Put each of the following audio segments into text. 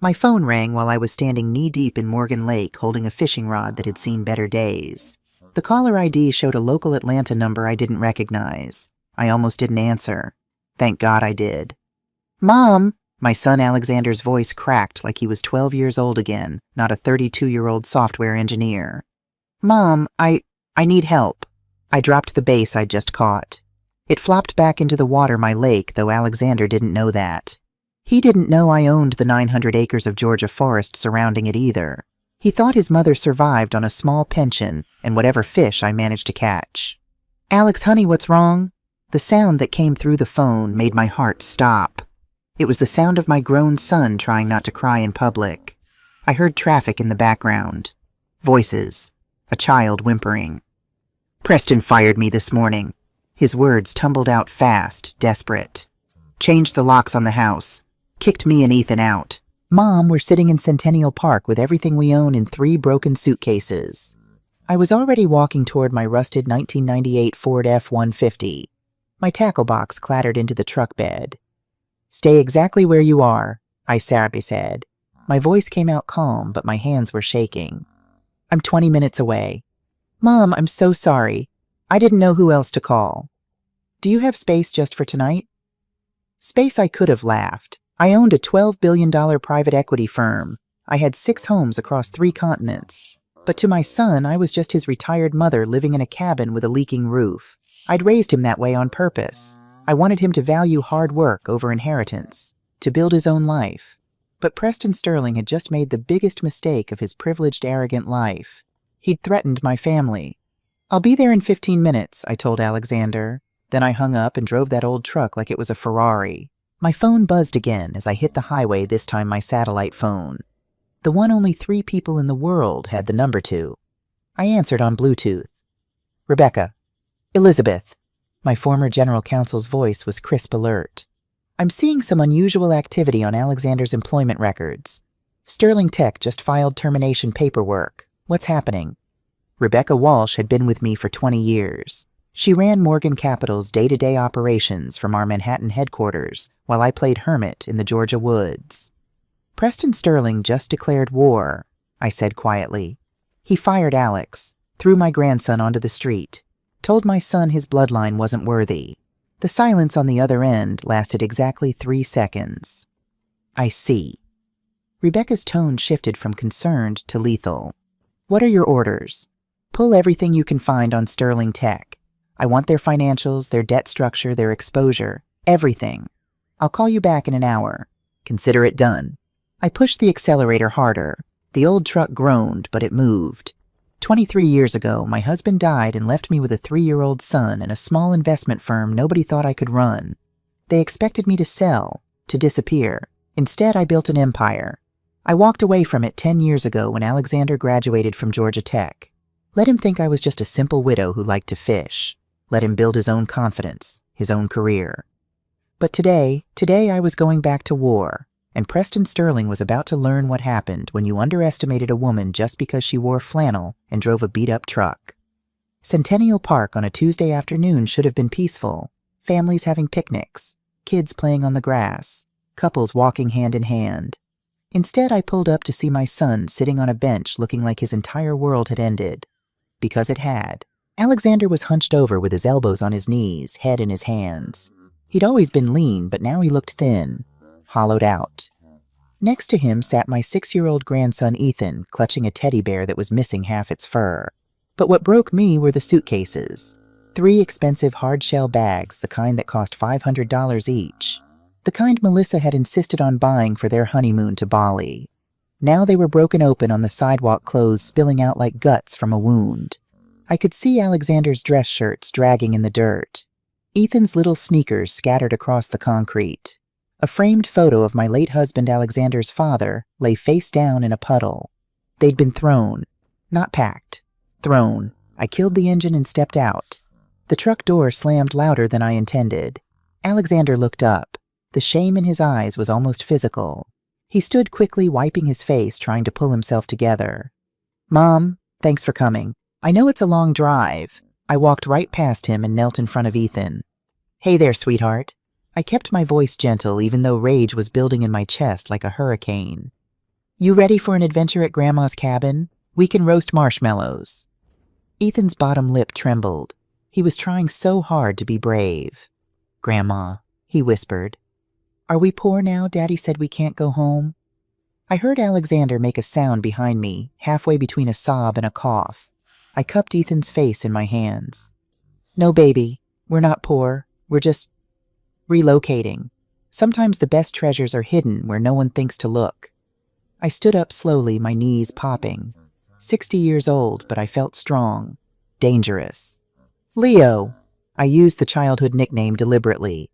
My phone rang while I was standing knee-deep in Morgan Lake holding a fishing rod that had seen better days. The caller ID showed a local Atlanta number I didn't recognize. I almost didn't answer. Thank God I did. "Mom!" My son Alexander's voice cracked like he was 12 years old again, not a 32-year-old software engineer. "Mom, I need help." I dropped the bass I'd just caught. It flopped back into the water my lake, though Alexander didn't know that. He didn't know I owned the 900 acres of Georgia forest surrounding it either. He thought his mother survived on a small pension and whatever fish I managed to catch. "Alex, honey, what's wrong?" The sound that came through the phone made my heart stop. It was the sound of my grown son trying not to cry in public. I heard traffic in the background. Voices. A child whimpering. "Preston fired me this morning." His words tumbled out fast, desperate. "Changed the locks on the house. Kicked me and Ethan out. Mom, we're sitting in Centennial Park with everything we own in 3 broken suitcases." I was already walking toward my rusted 1998 Ford F-150. My tackle box clattered into the truck bed. "Stay exactly where you are," I sadly said. My voice came out calm, but my hands were shaking. "I'm 20 minutes away." "Mom, I'm so sorry. I didn't know who else to call." "Do you have space just for tonight?" Space, I could have laughed. I owned a $12 billion private equity firm. I had 6 homes across 3 continents. But to my son, I was just his retired mother living in a cabin with a leaking roof. I'd raised him that way on purpose. I wanted him to value hard work over inheritance, to build his own life. But Preston Sterling had just made the biggest mistake of his privileged, arrogant life. He'd threatened my family. "I'll be there in 15 minutes, I told Alexander. Then I hung up and drove that old truck like it was a Ferrari. My phone buzzed again as I hit the highway, this time my satellite phone. The one only 3 people in the world had the number to. I answered on Bluetooth. "Rebecca." "Elizabeth." My former general counsel's voice was crisp alert. "I'm seeing some unusual activity on Alexander's employment records. Sterling Tech just filed termination paperwork. What's happening?" Rebecca Walsh had been with me for 20 years. She ran Morgan Capital's day-to-day operations from our Manhattan headquarters while I played hermit in the Georgia woods. "Preston Sterling just declared war," I said quietly. "He fired Alex, threw my grandson onto the street, told my son his bloodline wasn't worthy." The silence on the other end lasted exactly 3 seconds. "I see." Rebecca's tone shifted from concerned to lethal. "What are your orders?" "Pull everything you can find on Sterling Tech. I want their financials, their debt structure, their exposure, everything. I'll call you back in an hour. Consider it done." I pushed the accelerator harder. The old truck groaned, but it moved. 23 years ago, my husband died and left me with a 3-year-old son and a small investment firm nobody thought I could run. They expected me to sell, to disappear. Instead, I built an empire. I walked away from it 10 years ago when Alexander graduated from Georgia Tech. Let him think I was just a simple widow who liked to fish. Let him build his own confidence, his own career. But today I was going back to war, and Preston Sterling was about to learn what happened when you underestimated a woman just because she wore flannel and drove a beat-up truck. Centennial Park on a Tuesday afternoon should have been peaceful. Families having picnics, kids playing on the grass, couples walking hand in hand. Instead, I pulled up to see my son sitting on a bench looking like his entire world had ended. Because it had. Alexander was hunched over with his elbows on his knees, head in his hands. He'd always been lean, but now he looked thin, hollowed out. Next to him sat my 6-year-old grandson Ethan, clutching a teddy bear that was missing half its fur. But what broke me were the suitcases. 3 expensive hard-shell bags, the kind that cost $500 each. The kind Melissa had insisted on buying for their honeymoon to Bali. Now they were broken open on the sidewalk, clothes spilling out like guts from a wound. I could see Alexander's dress shirts dragging in the dirt. Ethan's little sneakers scattered across the concrete. A framed photo of my late husband Alexander's father lay face down in a puddle. They'd been thrown. Not packed. Thrown. I killed the engine and stepped out. The truck door slammed louder than I intended. Alexander looked up. The shame in his eyes was almost physical. He stood quickly wiping his face, trying to pull himself together. "Mom, thanks for coming. I know it's a long drive." I walked right past him and knelt in front of Ethan. "Hey there, sweetheart." I kept my voice gentle even though rage was building in my chest like a hurricane. You ready for an adventure at Grandma's cabin? We can roast marshmallows. Ethan's bottom lip trembled. He was trying so hard to be brave. Grandma, he whispered. Are we poor now? Daddy said we can't go home. I heard Alexander make a sound behind me, halfway between a sob and a cough. I cupped Ethan's face in my hands. No, baby, we're not poor. We're just relocating. Sometimes the best treasures are hidden where no one thinks to look. I stood up slowly, my knees popping. 60 years old, but I felt strong. Dangerous. Leo. I used the childhood nickname deliberately.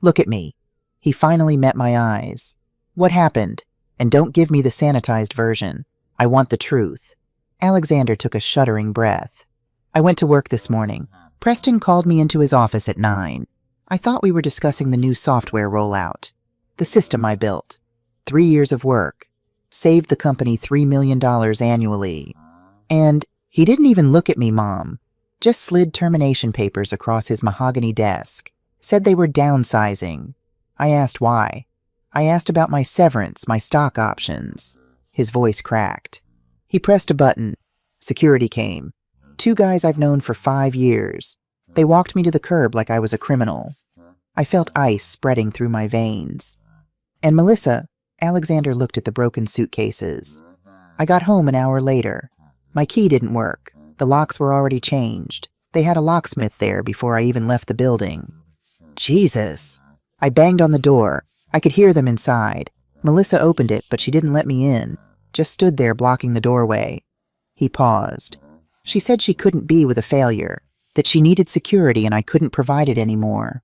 Look at me. He finally met my eyes. What happened? And don't give me the sanitized version. I want the truth. Alexander took a shuddering breath. I went to work this morning. Preston called me into his office at 9. I thought we were discussing the new software rollout. The system I built. 3 years of work. Saved the company $3 million annually. And he didn't even look at me, Mom. Just slid termination papers across his mahogany desk. Said they were downsizing. I asked why. I asked about my severance, my stock options. His voice cracked. He pressed a button. Security came. 2 guys I've known for 5 years. They walked me to the curb like I was a criminal. I felt ice spreading through my veins. And Melissa, Alexander looked at the broken suitcases. I got home an hour later. My key didn't work. The locks were already changed. They had a locksmith there before I even left the building. Jesus! I banged on the door. I could hear them inside. Melissa opened it, but she didn't let me in. Just stood there blocking the doorway. He paused. She said she couldn't be with a failure, that she needed security and I couldn't provide it anymore.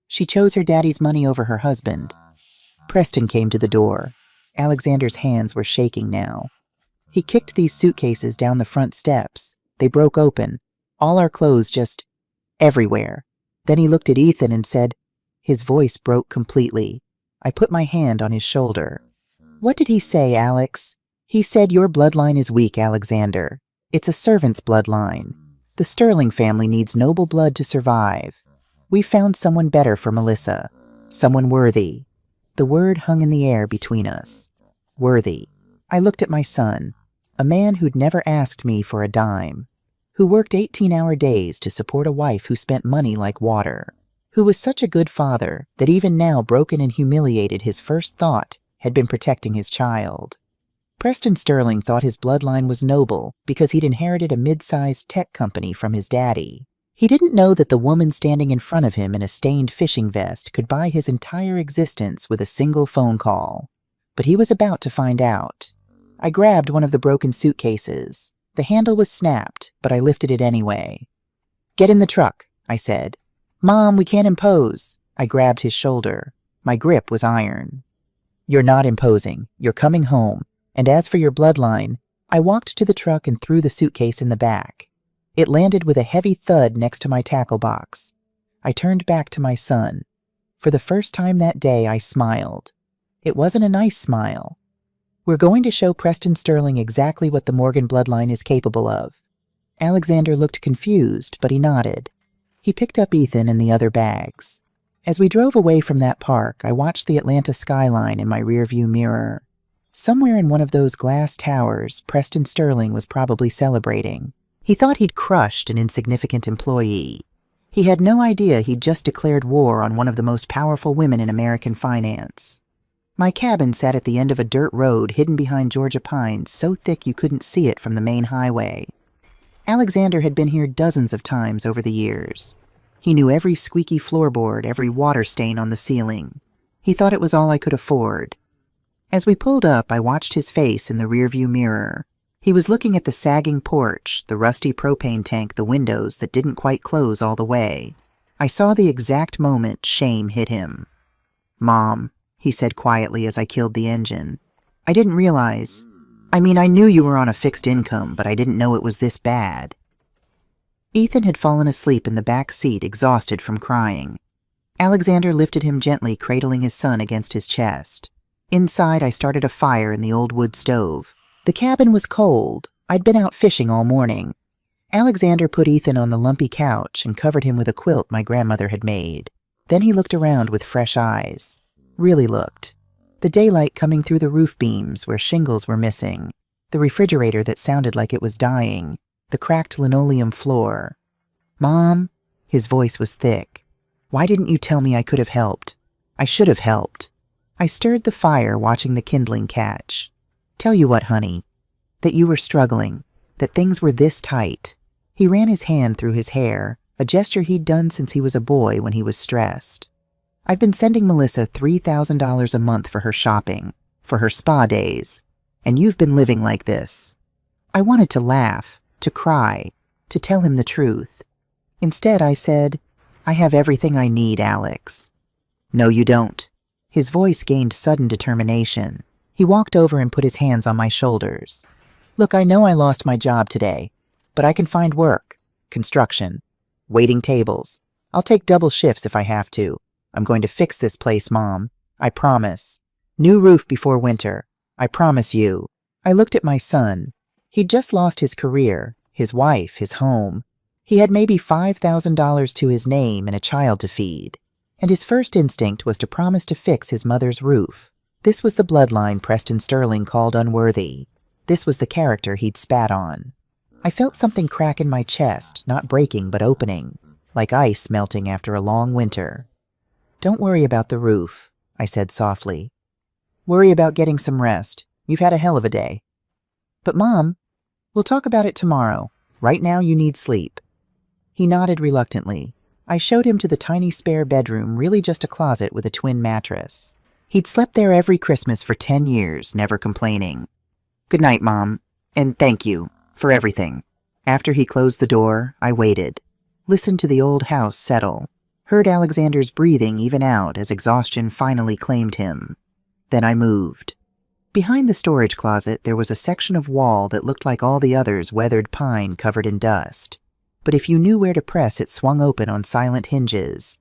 She chose her daddy's money over her husband. Preston came to the door. Alexander's hands were shaking now. He kicked these suitcases down the front steps. They broke open. All our clothes just everywhere. Then he looked at Ethan and said, his voice broke completely. I put my hand on his shoulder. What did he say, Alex? He said, your bloodline is weak, Alexander. It's a servant's bloodline. The Sterling family needs noble blood to survive. We found someone better for Melissa. Someone worthy. The word hung in the air between us. Worthy. I looked at my son, a man who'd never asked me for a dime, who worked 18-hour days to support a wife who spent money like water, who was such a good father that even now, broken and humiliated, his first thought had been protecting his child. Preston Sterling thought his bloodline was noble because he'd inherited a mid-sized tech company from his daddy. He didn't know that the woman standing in front of him in a stained fishing vest could buy his entire existence with a single phone call. But he was about to find out. I grabbed one of the broken suitcases. The handle was snapped, but I lifted it anyway. Get in the truck, I said. Mom, we can't impose. I grabbed his shoulder. My grip was iron. You're not imposing. You're coming home. And as for your bloodline, I walked to the truck and threw the suitcase in the back. It landed with a heavy thud next to my tackle box. I turned back to my son. For the first time that day, I smiled. It wasn't a nice smile. We're going to show Preston Sterling exactly what the Morgan bloodline is capable of. Alexander looked confused, but he nodded. He picked up Ethan and the other bags. As we drove away from that park, I watched the Atlanta skyline in my rearview mirror. Somewhere in one of those glass towers, Preston Sterling was probably celebrating. He thought he'd crushed an insignificant employee. He had no idea he'd just declared war on one of the most powerful women in American finance. My cabin sat at the end of a dirt road hidden behind Georgia pines so thick you couldn't see it from the main highway. Alexander had been here dozens of times over the years. He knew every squeaky floorboard, every water stain on the ceiling. He thought it was all I could afford. As we pulled up, I watched his face in the rearview mirror. He was looking at the sagging porch, the rusty propane tank, the windows that didn't quite close all the way. I saw the exact moment shame hit him. Mom, he said quietly as I killed the engine. I didn't realize. I knew you were on a fixed income, but I didn't know it was this bad. Ethan had fallen asleep in the back seat, exhausted from crying. Alexander lifted him gently, cradling his son against his chest. Inside, I started a fire in the old wood stove. The cabin was cold. I'd been out fishing all morning. Alexander put Ethan on the lumpy couch and covered him with a quilt my grandmother had made. Then he looked around with fresh eyes. Really looked. The daylight coming through the roof beams where shingles were missing, the refrigerator that sounded like it was dying, the cracked linoleum floor. "Mom," his voice was thick. "Why didn't you tell me I could have helped? I should have helped." I stirred the fire, watching the kindling catch. "Tell you what, honey, that you were struggling, that things were this tight." He ran his hand through his hair, a gesture he'd done since he was a boy when he was stressed. "I've been sending Melissa $3,000 a month for her shopping, for her spa days, and you've been living like this." I wanted to laugh, to cry, to tell him the truth. Instead, I said, "I have everything I need, Alex." "No, you don't." His voice gained sudden determination. He walked over and put his hands on my shoulders. "Look, I know I lost my job today, but I can find work. Construction. Waiting tables. I'll take double shifts if I have to. I'm going to fix this place, Mom. I promise. New roof before winter. I promise you." I looked at my son. He'd just lost his career, his wife, his home. He had maybe $5,000 to his name and a child to feed. And his first instinct was to promise to fix his mother's roof. This was the bloodline Preston Sterling called unworthy. This was the character he'd spat on. I felt something crack in my chest, not breaking but opening, like ice melting after a long winter. "Don't worry about the roof," I said softly. "Worry about getting some rest. You've had a hell of a day." "But Mom, we'll talk about it tomorrow. Right now you need sleep." He nodded reluctantly. I showed him to the tiny spare bedroom, really just a closet with a twin mattress. He'd slept there every Christmas for 10 years, never complaining. "Good night, Mom, and thank you for everything." After he closed the door, I waited, listened to the old house settle, heard Alexander's breathing even out as exhaustion finally claimed him. Then I moved. Behind the storage closet, there was a section of wall that looked like all the others, weathered pine covered in dust. But if you knew where to press, it swung open on silent hinges.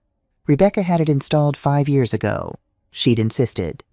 Rebecca had it installed 5 years ago. She'd insisted.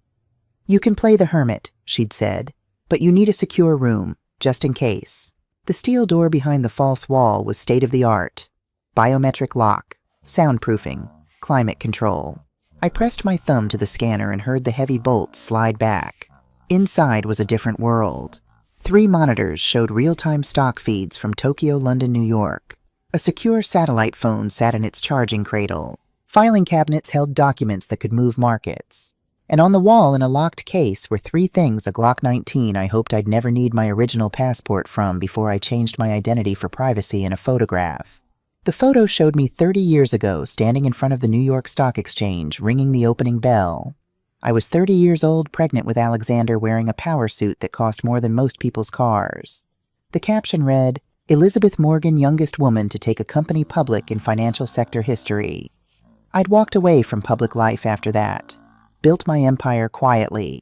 "You can play the hermit," she'd said, "but you need a secure room, just in case." The steel door behind the false wall was state-of-the-art. Biometric lock, soundproofing, climate control. I pressed my thumb to the scanner and heard the heavy bolts slide back. Inside was a different world. 3 monitors showed real-time stock feeds from Tokyo, London, New York. A secure satellite phone sat in its charging cradle. Filing cabinets held documents that could move markets. And on the wall in a locked case were 3 things a Glock 19 I hoped I'd never need my original passport from before I changed my identity for privacy in a photograph. The photo showed me 30 years ago, standing in front of the New York Stock Exchange, ringing the opening bell. I was 30 years old, pregnant with Alexander, wearing a power suit that cost more than most people's cars. The caption read, "Elizabeth Morgan, youngest woman to take a company public in financial sector history." I'd walked away from public life after that, built my empire quietly,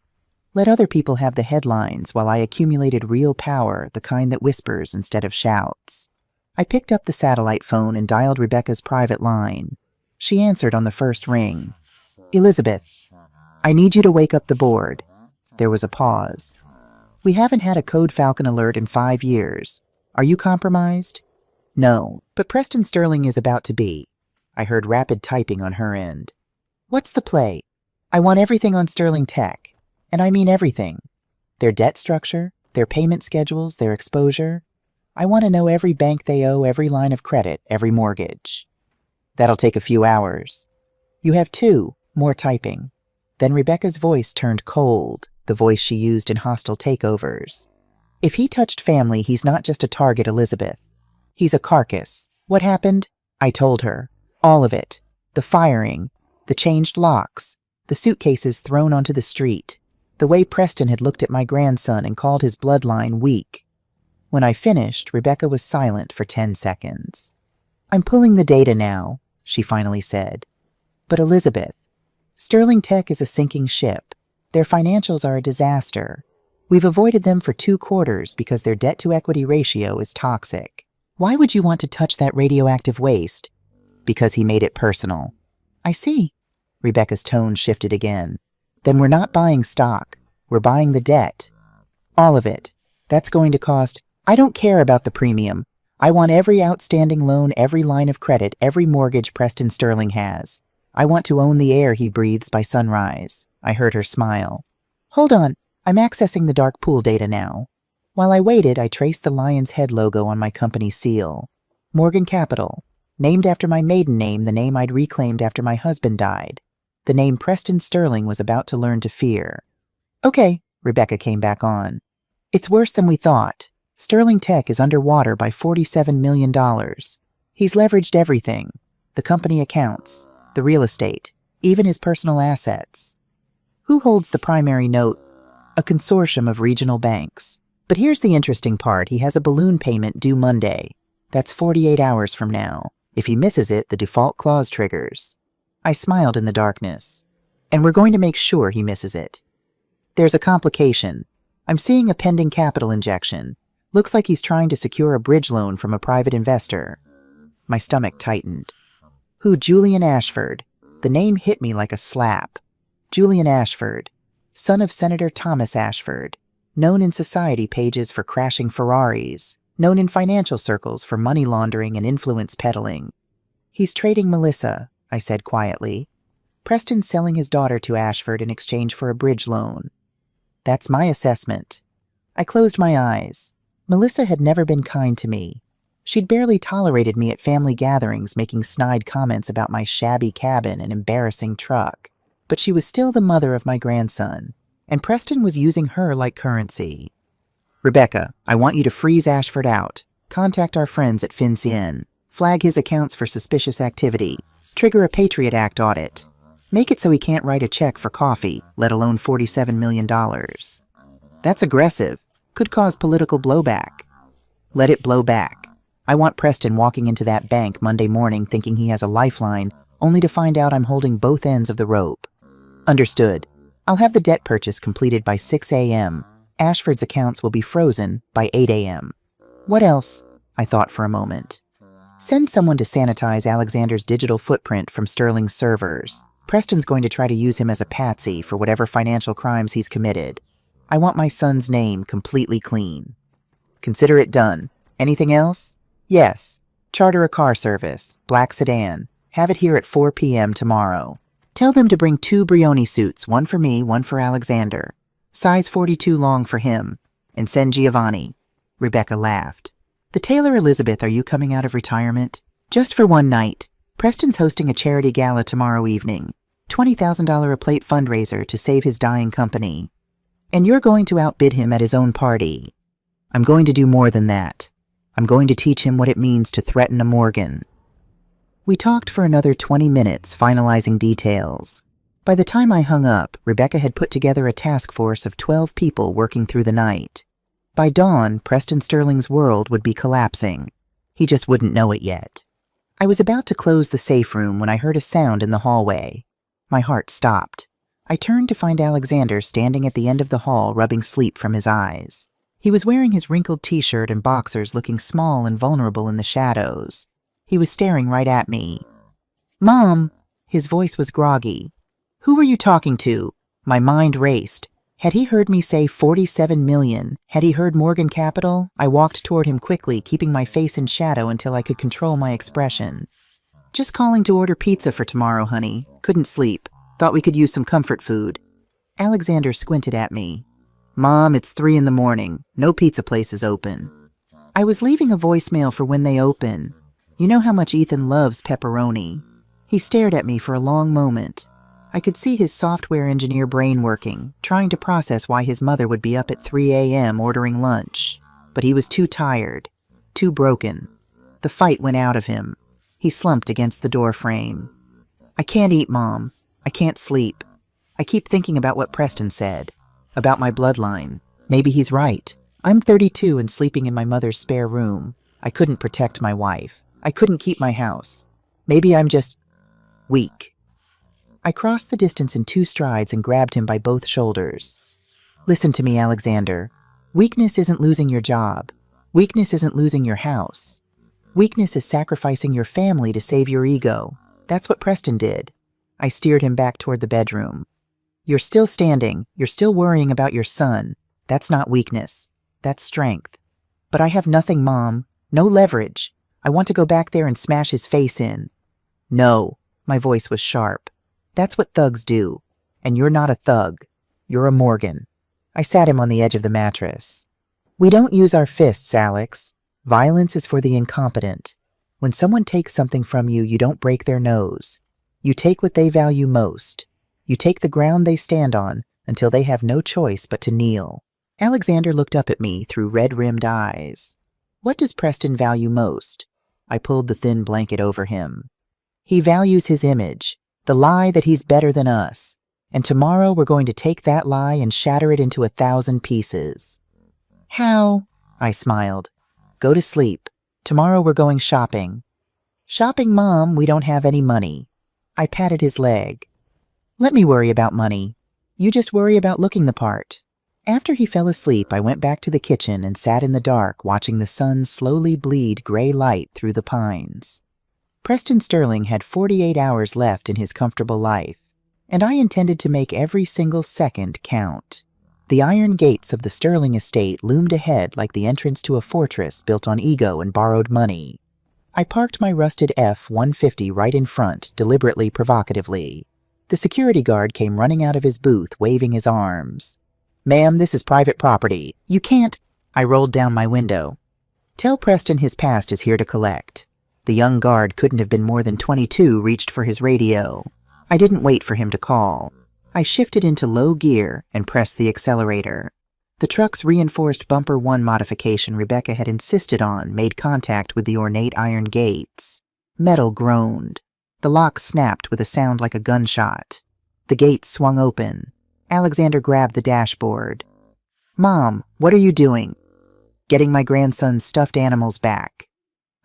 let other people have the headlines while I accumulated real power, the kind that whispers instead of shouts. I picked up the satellite phone and dialed Rebecca's private line. She answered on the first ring. "Elizabeth, I need you to wake up the board." There was a pause. "We haven't had a Code Falcon alert in 5 years. Are you compromised?" "No, but Preston Sterling is about to be." I heard rapid typing on her end. "What's the play?" "I want everything on Sterling Tech. And I mean everything. Their debt structure, their payment schedules, their exposure. I want to know every bank they owe, every line of credit, every mortgage." "That'll take a few hours." "You have 2, more typing." Then Rebecca's voice turned cold, the voice she used in hostile takeovers. "If he touched family, he's not just a target, Elizabeth. He's a carcass. What happened?" I told her. All of it. The firing, the changed locks, the suitcases thrown onto the street, the way Preston had looked at my grandson and called his bloodline weak. When I finished, Rebecca was silent for 10 seconds. "I'm pulling the data now," she finally said. "But Elizabeth, Sterling Tech is a sinking ship. Their financials are a disaster. We've avoided them for 2 quarters because their debt-to-equity ratio is toxic. Why would you want to touch that radioactive waste?" "Because he made it personal." "I see." Rebecca's tone shifted again. "Then we're not buying stock. We're buying the debt. All of it. That's going to cost... I don't care about the premium. I want every outstanding loan, every line of credit, every mortgage Preston Sterling has. I want to own the air he breathes by sunrise." I heard her smile. Hold on, I'm accessing the dark pool data now. While I waited, I traced the lion's head logo on my company seal. Morgan Capital. Named after my maiden name, the name I'd reclaimed after my husband died. The name Preston Sterling was about to learn to fear. Okay, Rebecca came back on. It's worse than we thought. Sterling Tech is underwater by $47 million. He's leveraged everything. The company accounts, the real estate, even his personal assets. Who holds the primary note? A consortium of regional banks. But here's the interesting part. He has a balloon payment due Monday. That's 48 hours from now. If he misses it, the default clause triggers. I smiled in the darkness. And we're going to make sure he misses it. There's a complication. I'm seeing a pending capital injection. Looks like he's trying to secure a bridge loan from a private investor. My stomach tightened. Who? Julian Ashford. The name hit me like a slap. Julian Ashford, son of Senator Thomas Ashford, known in society pages for crashing Ferraris, known in financial circles for money laundering and influence peddling. He's trading Melissa, I said quietly. Preston's selling his daughter to Ashford in exchange for a bridge loan. That's my assessment. I closed my eyes. Melissa had never been kind to me. She'd barely tolerated me at family gatherings, making snide comments about my shabby cabin and embarrassing truck. But she was still the mother of my grandson, and Preston was using her like currency. Rebecca, I want you to freeze Ashford out. Contact our friends at FinCEN. Flag his accounts for suspicious activity. Trigger a Patriot Act audit. Make it so he can't write a check for coffee, let alone $47 million. That's aggressive. Could cause political blowback. Let it blow back. I want Preston walking into that bank Monday morning thinking he has a lifeline, only to find out I'm holding both ends of the rope. Understood. I'll have the debt purchase completed by 6 a.m. Ashford's accounts will be frozen by 8 a.m. What else? I thought for a moment. Send someone to sanitize Alexander's digital footprint from Sterling's servers. Preston's going to try to use him as a patsy for whatever financial crimes he's committed. I want my son's name completely clean. Consider it done. Anything else? Yes. Charter a car service, black sedan. Have it here at 4 p.m. tomorrow. Tell them to bring 2 Brioni suits, one for me, one for Alexander. Size 42 long for him. And send Giovanni. Rebecca laughed. The tailor Elizabeth, are you coming out of retirement? Just for one night. Preston's hosting a charity gala tomorrow evening. $20,000 a plate fundraiser to save his dying company. And you're going to outbid him at his own party. I'm going to do more than that. I'm going to teach him what it means to threaten a Morgan. We talked for another 20 minutes, finalizing details. By the time I hung up, Rebecca had put together a task force of 12 people working through the night. By dawn, Preston Sterling's world would be collapsing. He just wouldn't know it yet. I was about to close the safe room when I heard a sound in the hallway. My heart stopped. I turned to find Alexander standing at the end of the hall, rubbing sleep from his eyes. He was wearing his wrinkled t-shirt and boxers, looking small and vulnerable in the shadows. He was staring right at me. Mom! His voice was groggy. Who were you talking to? My mind raced. Had he heard me say 47 million? Had he heard Morgan Capital? I walked toward him quickly, keeping my face in shadow until I could control my expression. Just calling to order pizza for tomorrow, honey. Couldn't sleep. Thought we could use some comfort food. Alexander squinted at me. Mom, it's 3 in the morning. No pizza place is open. I was leaving a voicemail for when they open. You know how much Ethan loves pepperoni. He stared at me for a long moment. I could see his software engineer brain working, trying to process why his mother would be up at 3 a.m. ordering lunch. But he was too tired, too broken. The fight went out of him. He slumped against the door frame. I can't eat, Mom. I can't sleep. I keep thinking about what Preston said. About my bloodline. Maybe he's right. I'm 32 and sleeping in my mother's spare room. I couldn't protect my wife. I couldn't keep my house. Maybe I'm just weak. I crossed the distance in 2 strides and grabbed him by both shoulders. Listen to me, Alexander. Weakness isn't losing your job. Weakness isn't losing your house. Weakness is sacrificing your family to save your ego. That's what Preston did. I steered him back toward the bedroom. You're still standing. You're still worrying about your son. That's not weakness. That's strength. But I have nothing, Mom. No leverage. I want to go back there and smash his face in. No. My voice was sharp. That's what thugs do. And you're not a thug. You're a Morgan. I sat him on the edge of the mattress. We don't use our fists, Alex. Violence is for the incompetent. When someone takes something from you, you don't break their nose. You take what they value most. You take the ground they stand on until they have no choice but to kneel. Alexander looked up at me through red-rimmed eyes. What does Preston value most? I pulled the thin blanket over him. He values his image, the lie that he's better than us. And tomorrow we're going to take that lie and shatter it into 1,000 pieces. How? I smiled. Go to sleep. Tomorrow we're going shopping. Shopping, Mom, we don't have any money. I patted his leg. Let me worry about money. You just worry about looking the part. After he fell asleep, I went back to the kitchen and sat in the dark watching the sun slowly bleed gray light through the pines. Preston Sterling had 48 hours left in his comfortable life, and I intended to make every single second count. The iron gates of the Sterling estate loomed ahead like the entrance to a fortress built on ego and borrowed money. I parked my rusted F-150 right in front, deliberately provocatively. The security guard came running out of his booth, waving his arms. Ma'am, this is private property. You can't. I rolled down my window. Tell Preston his past is here to collect. The young guard couldn't have been more than 22, reached for his radio. I didn't wait for him to call. I shifted into low gear and pressed the accelerator. The truck's reinforced bumper 1 modification Rebecca had insisted on made contact with the ornate iron gates. Metal groaned. The lock snapped with a sound like a gunshot. The gates swung open. Alexander grabbed the dashboard. Mom, what are you doing? Getting my grandson's stuffed animals back.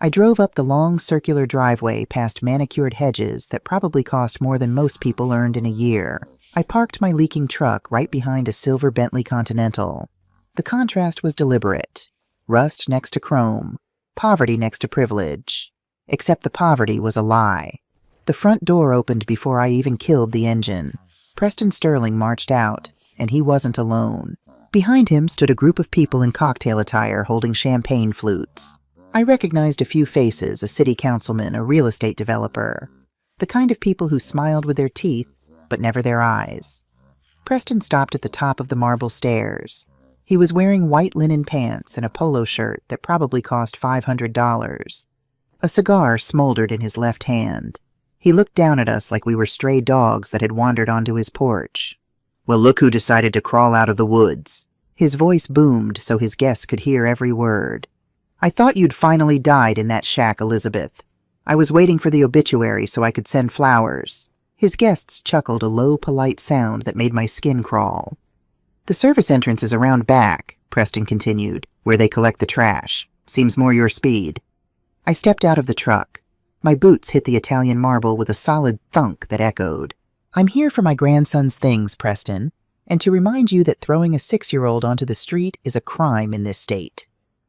I drove up the long circular driveway past manicured hedges that probably cost more than most people earned in a year. I parked my leaking truck right behind a silver Bentley Continental. The contrast was deliberate. Rust next to chrome. Poverty next to privilege. Except the poverty was a lie. The front door opened before I even killed the engine. Preston Sterling marched out, and he wasn't alone. Behind him stood a group of people in cocktail attire holding champagne flutes. I recognized a few faces, a city councilman, a real estate developer. The kind of people who smiled with their teeth, but never their eyes. Preston stopped at the top of the marble stairs. He was wearing white linen pants and a polo shirt that probably cost $500. A cigar smoldered in his left hand. He looked down at us like we were stray dogs that had wandered onto his porch. Well, look who decided to crawl out of the woods. His voice boomed so his guests could hear every word. I thought you'd finally died in that shack, Elizabeth. I was waiting for the obituary so I could send flowers. His guests chuckled a low, polite sound that made my skin crawl. The service entrance is around back, Preston continued, where they collect the trash. Seems more your speed. I stepped out of the truck. My boots hit the Italian marble with a solid thunk that echoed. I'm here for my grandson's things, Preston, and to remind you that throwing a 6-year-old onto the street is a crime in this state.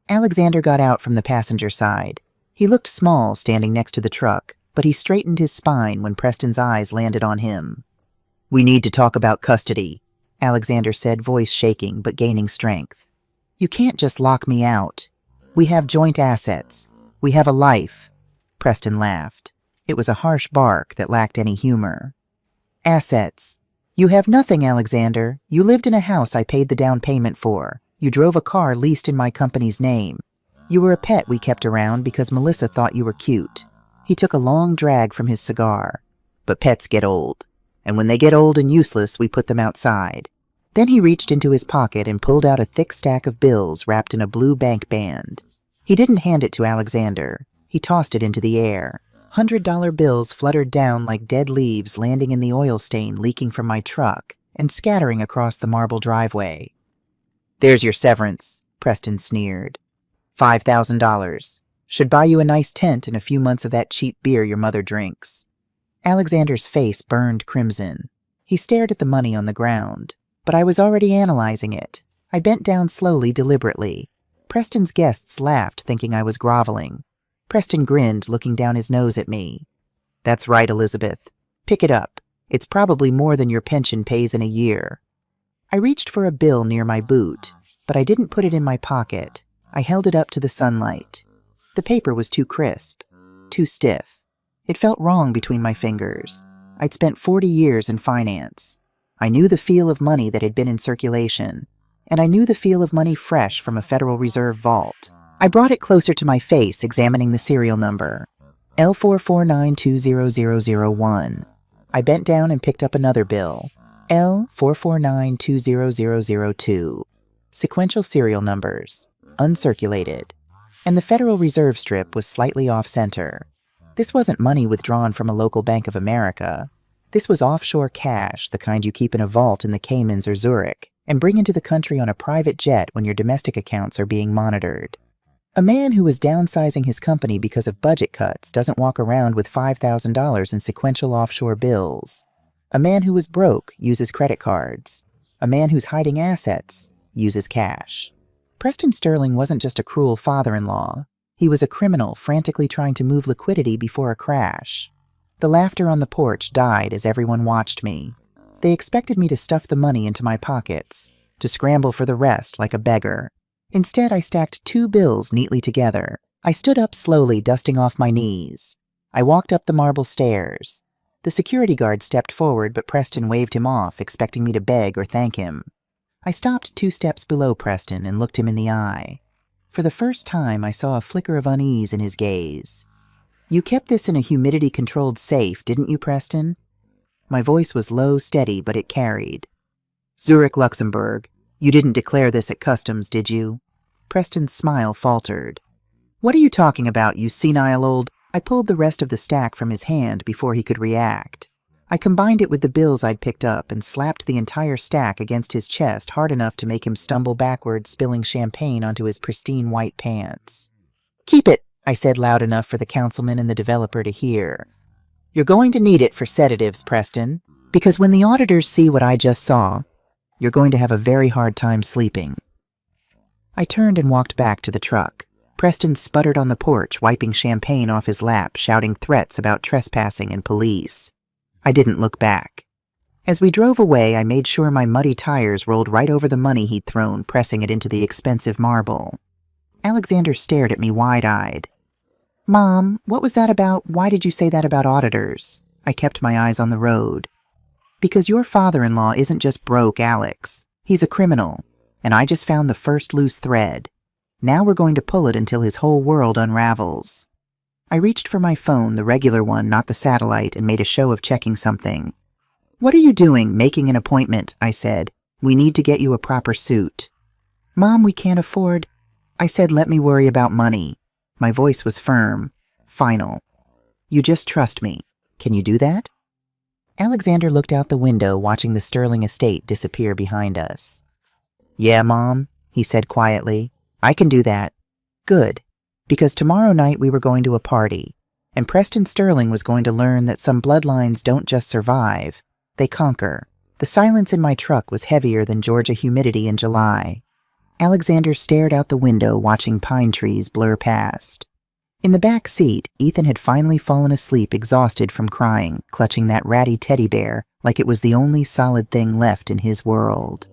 Alexander got out from the passenger side. He looked small standing next to the truck, but he straightened his spine when Preston's eyes landed on him. We need to talk about custody, Alexander said, voice shaking but gaining strength. You can't just lock me out. We have joint assets. We have a life. Preston laughed. It was a harsh bark that lacked any humor. Assets. You have nothing, Alexander. You lived in a house I paid the down payment for. You drove a car leased in my company's name. You were a pet we kept around because Melissa thought you were cute. He took a long drag from his cigar. But pets get old. And when they get old and useless, we put them outside. Then he reached into his pocket and pulled out a thick stack of bills wrapped in a blue bank band. He didn't hand it to Alexander. He tossed it into the air. $100 bills fluttered down like dead leaves, landing in the oil stain leaking from my truck and scattering across the marble driveway. There's your severance, Preston sneered. $5,000. Should buy you a nice tent and a few months of that cheap beer your mother drinks. Alexander's face burned crimson. He stared at the money on the ground, but I was already analyzing it. I bent down slowly, deliberately. Preston's guests laughed, thinking I was groveling. Preston grinned, looking down his nose at me. That's right, Elizabeth. Pick it up. It's probably more than your pension pays in a year. I reached for a bill near my boot, but I didn't put it in my pocket. I held it up to the sunlight. The paper was too crisp, too stiff. It felt wrong between my fingers. I'd spent 40 years in finance. I knew the feel of money that had been in circulation, and I knew the feel of money fresh from a Federal Reserve vault. I brought it closer to my face, examining the serial number, L449200001. I bent down and picked up another bill, L449200002. Sequential serial numbers, uncirculated, and the Federal Reserve strip was slightly off-center. This wasn't money withdrawn from a local Bank of America. This was offshore cash, the kind you keep in a vault in the Caymans or Zurich, and bring into the country on a private jet when your domestic accounts are being monitored. A man who was downsizing his company because of budget cuts doesn't walk around with $5,000 in sequential offshore bills. A man who is broke uses credit cards. A man who's hiding assets uses cash. Preston Sterling wasn't just a cruel father-in-law. He was a criminal frantically trying to move liquidity before a crash. The laughter on the porch died as everyone watched me. They expected me to stuff the money into my pockets, to scramble for the rest like a beggar. Instead, I stacked 2 bills neatly together. I stood up slowly, dusting off my knees. I walked up the marble stairs. The security guard stepped forward, but Preston waved him off, expecting me to beg or thank him. I stopped 2 steps below Preston and looked him in the eye. For the first time, I saw a flicker of unease in his gaze. "You kept this in a humidity-controlled safe, didn't you, Preston?" My voice was low, steady, but it carried. "Zurich, Luxembourg. You didn't declare this at customs, did you?" Preston's smile faltered. "What are you talking about, you senile old—" I pulled the rest of the stack from his hand before he could react. I combined it with the bills I'd picked up and slapped the entire stack against his chest hard enough to make him stumble backward, spilling champagne onto his pristine white pants. "Keep it," I said loud enough for the councilman and the developer to hear. "You're going to need it for sedatives, Preston, because when the auditors see what I just saw, you're going to have a very hard time sleeping." I turned and walked back to the truck. Preston sputtered on the porch, wiping champagne off his lap, shouting threats about trespassing and police. I didn't look back. As we drove away, I made sure my muddy tires rolled right over the money he'd thrown, pressing it into the expensive marble. Alexander stared at me wide-eyed. "Mom, what was that about? Why did you say that about auditors?" I kept my eyes on the road. "Because your father-in-law isn't just broke, Alex. He's a criminal, and I just found the first loose thread. Now we're going to pull it until his whole world unravels." I reached for my phone, the regular one, not the satellite, and made a show of checking something. "What are you doing? Making an appointment," I said. "We need to get you a proper suit." "Mom, we can't afford—" I said, "Let me worry about money." My voice was firm, final. "You just trust me. Can you do that?" Alexander looked out the window, watching the Sterling estate disappear behind us. "Yeah, Mom," he said quietly. "I can do that." "Good. Because tomorrow night we were going to a party, and Preston Sterling was going to learn that some bloodlines don't just survive, they conquer." The silence in my truck was heavier than Georgia humidity in July. Alexander stared out the window, watching pine trees blur past. In the back seat, Ethan had finally fallen asleep, exhausted from crying, clutching that ratty teddy bear like it was the only solid thing left in his world.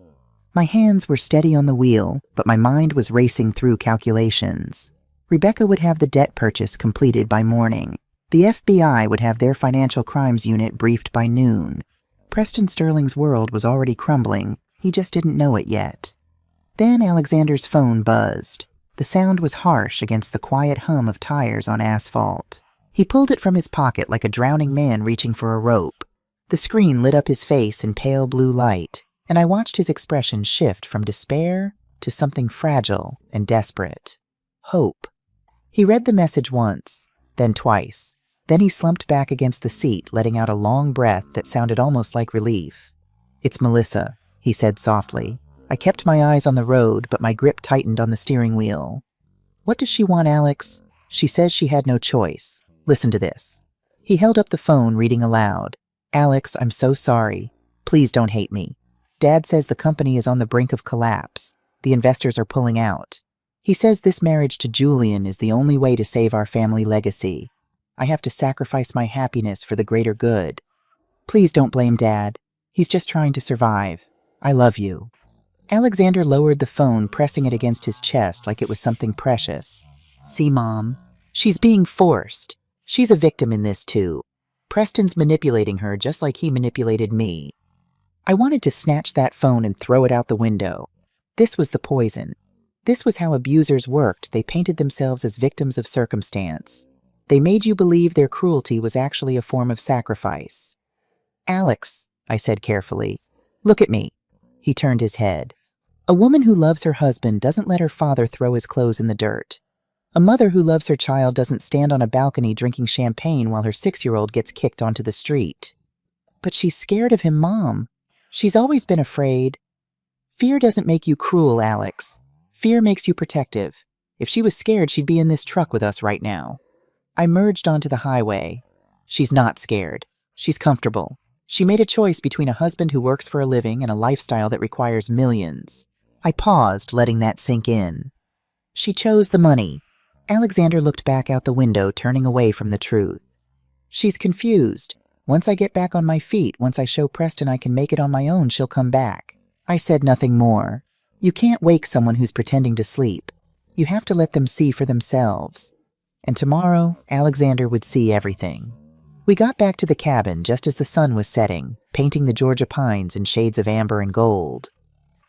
My hands were steady on the wheel, but my mind was racing through calculations. Rebecca would have the debt purchase completed by morning. The FBI would have their financial crimes unit briefed by noon. Preston Sterling's world was already crumbling. He just didn't know it yet. Then Alexander's phone buzzed. The sound was harsh against the quiet hum of tires on asphalt. He pulled it from his pocket like a drowning man reaching for a rope. The screen lit up his face in pale blue light, and I watched his expression shift from despair to something fragile and desperate. Hope. He read the message once, then twice. Then he slumped back against the seat, letting out a long breath that sounded almost like relief. "It's Melissa," he said softly. I kept my eyes on the road, but my grip tightened on the steering wheel. "What does she want, Alex?" "She says she had no choice. Listen to this." He held up the phone, reading aloud. "Alex, I'm so sorry. Please don't hate me. Dad says the company is on the brink of collapse. The investors are pulling out. He says this marriage to Julian is the only way to save our family legacy. I have to sacrifice my happiness for the greater good. Please don't blame Dad. He's just trying to survive. I love you." Alexander lowered the phone, pressing it against his chest like it was something precious. "See, Mom? She's being forced. She's a victim in this, too. Preston's manipulating her just like he manipulated me." I wanted to snatch that phone and throw it out the window. This was the poison. This was how abusers worked. They painted themselves as victims of circumstance. They made you believe their cruelty was actually a form of sacrifice. "Alex," I said carefully, "look at me." He turned his head. "A woman who loves her husband doesn't let her father throw his clothes in the dirt. A mother who loves her child doesn't stand on a balcony drinking champagne while her 6-year-old gets kicked onto the street." "But she's scared of him, Mom. She's always been afraid." "Fear doesn't make you cruel, Alex. Fear makes you protective. If she was scared, she'd be in this truck with us right now." I merged onto the highway. She's not scared. She's comfortable. She made a choice between a husband who works for a living and a lifestyle that requires millions. I paused, letting that sink in. She chose the money. Alexander looked back out the window, turning away from the truth. "She's confused. Once I get back on my feet, once I show Preston I can make it on my own, she'll come back." I said nothing more. You can't wake someone who's pretending to sleep. You have to let them see for themselves. And tomorrow, Alexander would see everything. We got back to the cabin just as the sun was setting, painting the Georgia pines in shades of amber and gold.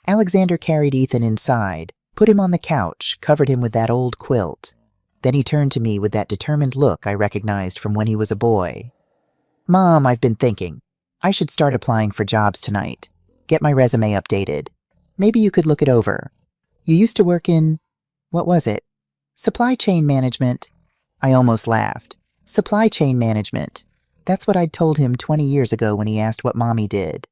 Alexander carried Ethan inside, put him on the couch, covered him with that old quilt. Then he turned to me with that determined look I recognized from when he was a boy. "Mom, I've been thinking. I should start applying for jobs tonight. Get my resume updated. Maybe you could look it over. You used to work in, what was it? Supply chain management." I almost laughed. Supply chain management. That's what I'd told him 20 years ago when he asked what Mommy did.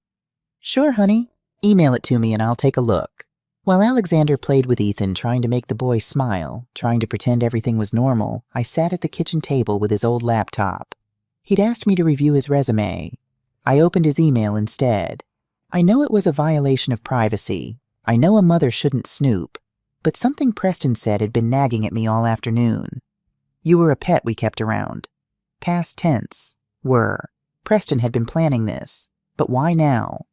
"Sure, honey. Email it to me and I'll take a look." While Alexander played with Ethan, trying to make the boy smile, trying to pretend everything was normal, I sat at the kitchen table with his old laptop. He'd asked me to review his resume. I opened his email instead. I know it was a violation of privacy. I know a mother shouldn't snoop. But something Preston said had been nagging at me all afternoon. "You were a pet we kept around." Past tense. Were. Preston had been planning this. But why now?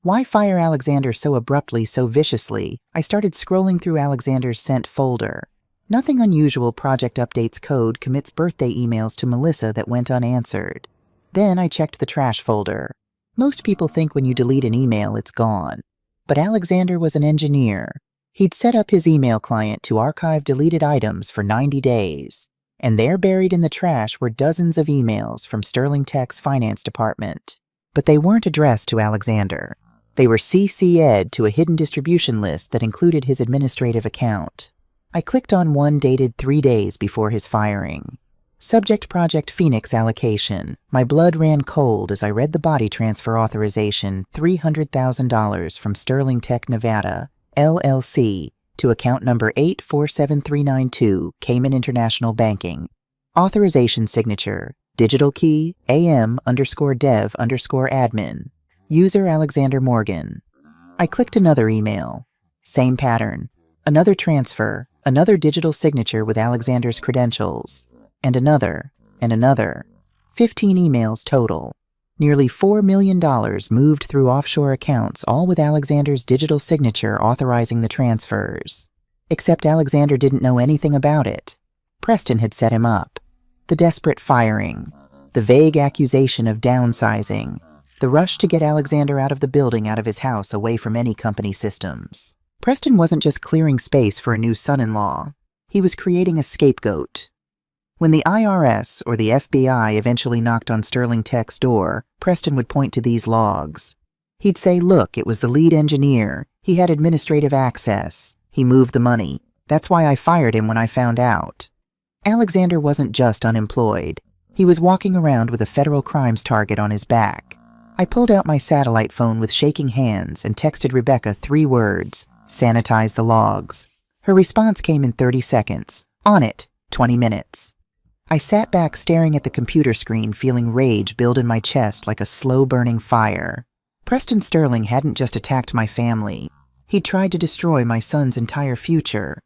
Why fire Alexander so abruptly, so viciously? I started scrolling through Alexander's sent folder. Nothing unusual. Project updates code commits birthday emails to Melissa that went unanswered. Then I checked the trash folder. Most people think when you delete an email, it's gone. But Alexander was an engineer. He'd set up his email client to archive deleted items for 90 days. And there, buried in the trash, were dozens of emails from Sterling Tech's finance department. But they weren't addressed to Alexander. They were CC'd to a hidden distribution list that included his administrative account. I clicked on one dated 3 days before his firing. Subject Project Phoenix allocation. My blood ran cold as I read the body transfer authorization, $300,000 from Sterling Tech, Nevada, LLC, to account number 847392, Cayman International Banking. Authorization signature, digital key, AM_dev_admin. User Alexander Morgan. I clicked another email. Same pattern. Another transfer, another digital signature with Alexander's credentials. And another, and another. 15 emails total. Nearly $4 million moved through offshore accounts, all with Alexander's digital signature authorizing the transfers. Except Alexander didn't know anything about it. Preston had set him up. The desperate firing. The vague accusation of downsizing. The rush to get Alexander out of the building, out of his house, away from any company systems. Preston wasn't just clearing space for a new son-in-law. He was creating a scapegoat. When the IRS or the FBI eventually knocked on Sterling Tech's door, Preston would point to these logs. He'd say, "Look, it was the lead engineer. He had administrative access. He moved the money. That's why I fired him when I found out." Alexander wasn't just unemployed. He was walking around with a federal crimes target on his back. I pulled out my satellite phone with shaking hands and texted Rebecca 3 words, "Sanitize the logs." Her response came in 30 seconds. "On it, 20 minutes. I sat back staring at the computer screen, feeling rage build in my chest like a slow-burning fire. Preston Sterling hadn't just attacked my family. He'd tried to destroy my son's entire future.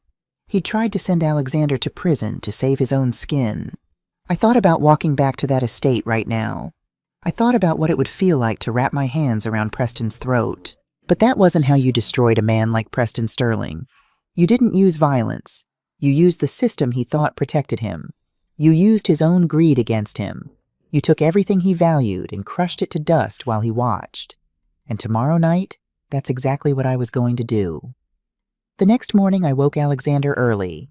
He'd tried to send Alexander to prison to save his own skin. I thought about walking back to that estate right now. I thought about what it would feel like to wrap my hands around Preston's throat. But that wasn't how you destroyed a man like Preston Sterling. You didn't use violence. You used the system he thought protected him. You used his own greed against him. You took everything he valued and crushed it to dust while he watched. And tomorrow night, that's exactly what I was going to do. The next morning, I woke Alexander early.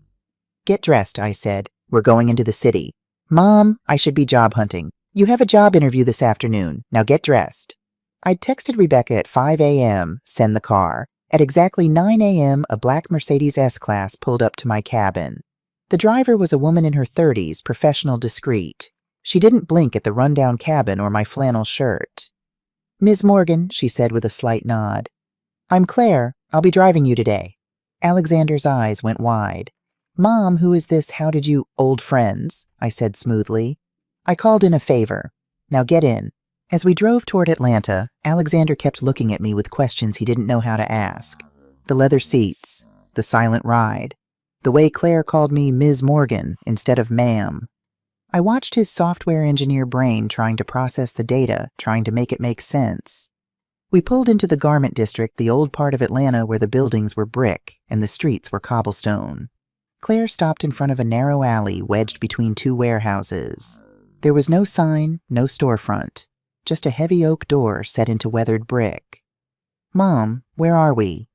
"Get dressed," I said. "We're going into the city." "Mom, I should be job hunting. You have a job interview this afternoon. Now get dressed." I'd texted Rebecca at 5 a.m., send the car. At exactly 9 a.m., a black Mercedes S-Class pulled up to my cabin. The driver was a woman in her 30s, professional discreet. She didn't blink at the rundown cabin or my flannel shirt. "Ms. Morgan," she said with a slight nod. "I'm Claire. I'll be driving you today." Alexander's eyes went wide. "Mom, who is this? How did you—" "Old friends," I said smoothly. "I called in a favor. Now get in." As we drove toward Atlanta, Alexander kept looking at me with questions he didn't know how to ask. The leather seats, the silent ride, the way Claire called me Ms. Morgan instead of ma'am. I watched his software engineer brain trying to process the data, trying to make it make sense. We pulled into the garment district, the old part of Atlanta where the buildings were brick and the streets were cobblestone. Claire stopped in front of a narrow alley wedged between two warehouses. There was no sign, no storefront, just a heavy oak door set into weathered brick. "Mom, where are we?"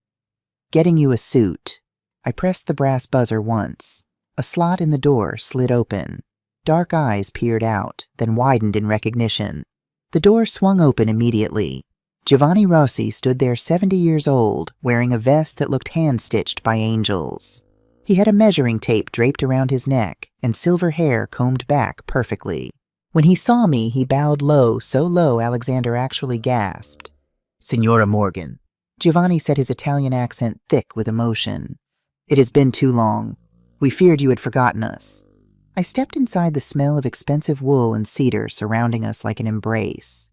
"Getting you a suit." I pressed the brass buzzer once. A slot in the door slid open. Dark eyes peered out, then widened in recognition. The door swung open immediately. Giovanni Rossi stood there 70 years old, wearing a vest that looked hand-stitched by angels. He had a measuring tape draped around his neck and silver hair combed back perfectly. When he saw me, he bowed low, so low Alexander actually gasped. "Signora Morgan." Giovanni said, his Italian accent thick with emotion. "It has been too long. We feared you had forgotten us." I stepped inside, the smell of expensive wool and cedar surrounding us like an embrace.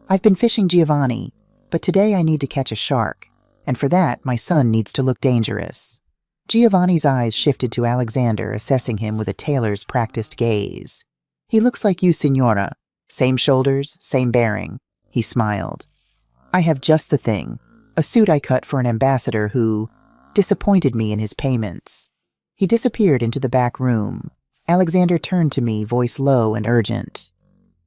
"I've been fishing, Giovanni, but today I need to catch a shark, and for that my son needs to look dangerous." Giovanni's eyes shifted to Alexander, assessing him with a tailor's practiced gaze. "He looks like you, Signora. Same shoulders, same bearing." He smiled. "I have just the thing. A suit I cut for an ambassador who disappointed me in his payments." He disappeared into the back room. Alexander turned to me, voice low and urgent.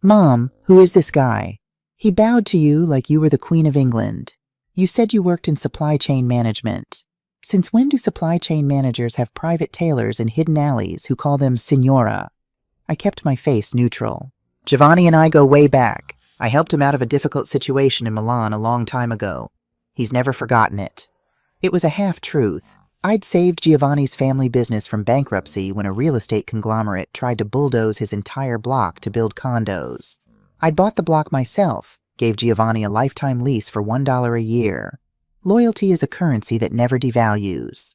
"Mom, who is this guy? He bowed to you like you were the Queen of England. You said you worked in supply chain management. Since when do supply chain managers have private tailors in hidden alleys who call them Signora?" I kept my face neutral. "Giovanni and I go way back. I helped him out of a difficult situation in Milan a long time ago. He's never forgotten it." It was a half-truth. I'd saved Giovanni's family business from bankruptcy when a real estate conglomerate tried to bulldoze his entire block to build condos. I'd bought the block myself, gave Giovanni a lifetime lease for $1 a year. Loyalty is a currency that never devalues.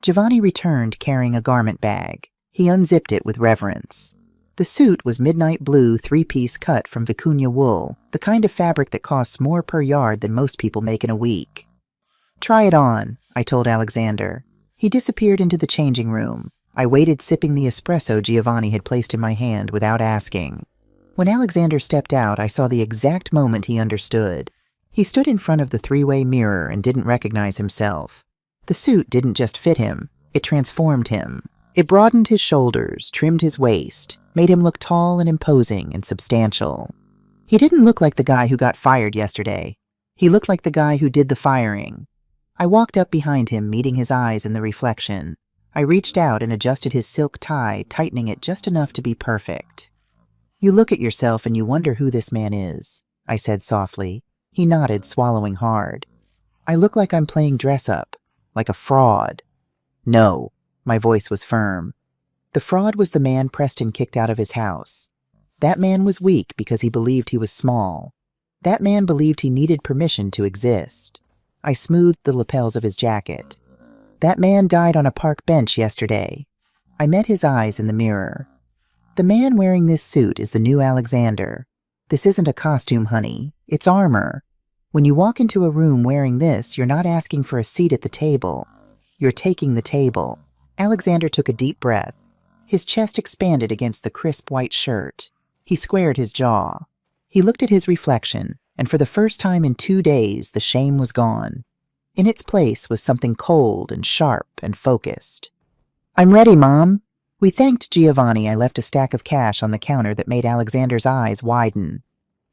Giovanni returned carrying a garment bag. He unzipped it with reverence. The suit was midnight blue, three-piece cut from vicuña wool, the kind of fabric that costs more per yard than most people make in a week. "Try it on," I told Alexander. He disappeared into the changing room. I waited, sipping the espresso Giovanni had placed in my hand without asking. When Alexander stepped out, I saw the exact moment he understood. He stood in front of the three-way mirror and didn't recognize himself. The suit didn't just fit him, it transformed him. It broadened his shoulders, trimmed his waist, made him look tall and imposing and substantial. He didn't look like the guy who got fired yesterday. He looked like the guy who did the firing. I walked up behind him, meeting his eyes in the reflection. I reached out and adjusted his silk tie, tightening it just enough to be perfect. "You look at yourself and you wonder who this man is," I said softly. He nodded, swallowing hard. "I look like I'm playing dress-up, like a fraud." "No." My voice was firm. The fraud was the man Preston kicked out of his house. That man was weak because he believed he was small. That man believed he needed permission to exist. I smoothed the lapels of his jacket. That man died on a park bench yesterday. I met his eyes in the mirror. The man wearing this suit is the new Alexander. This isn't a costume, honey. It's armor. When you walk into a room wearing this, you're not asking for a seat at the table. You're taking the table. Alexander took a deep breath. His chest expanded against the crisp white shirt. He squared his jaw. He looked at his reflection, and for the first time in 2 days, the shame was gone. In its place was something cold and sharp and focused. "I'm ready, Mom." We thanked Giovanni. I left a stack of cash on the counter that made Alexander's eyes widen.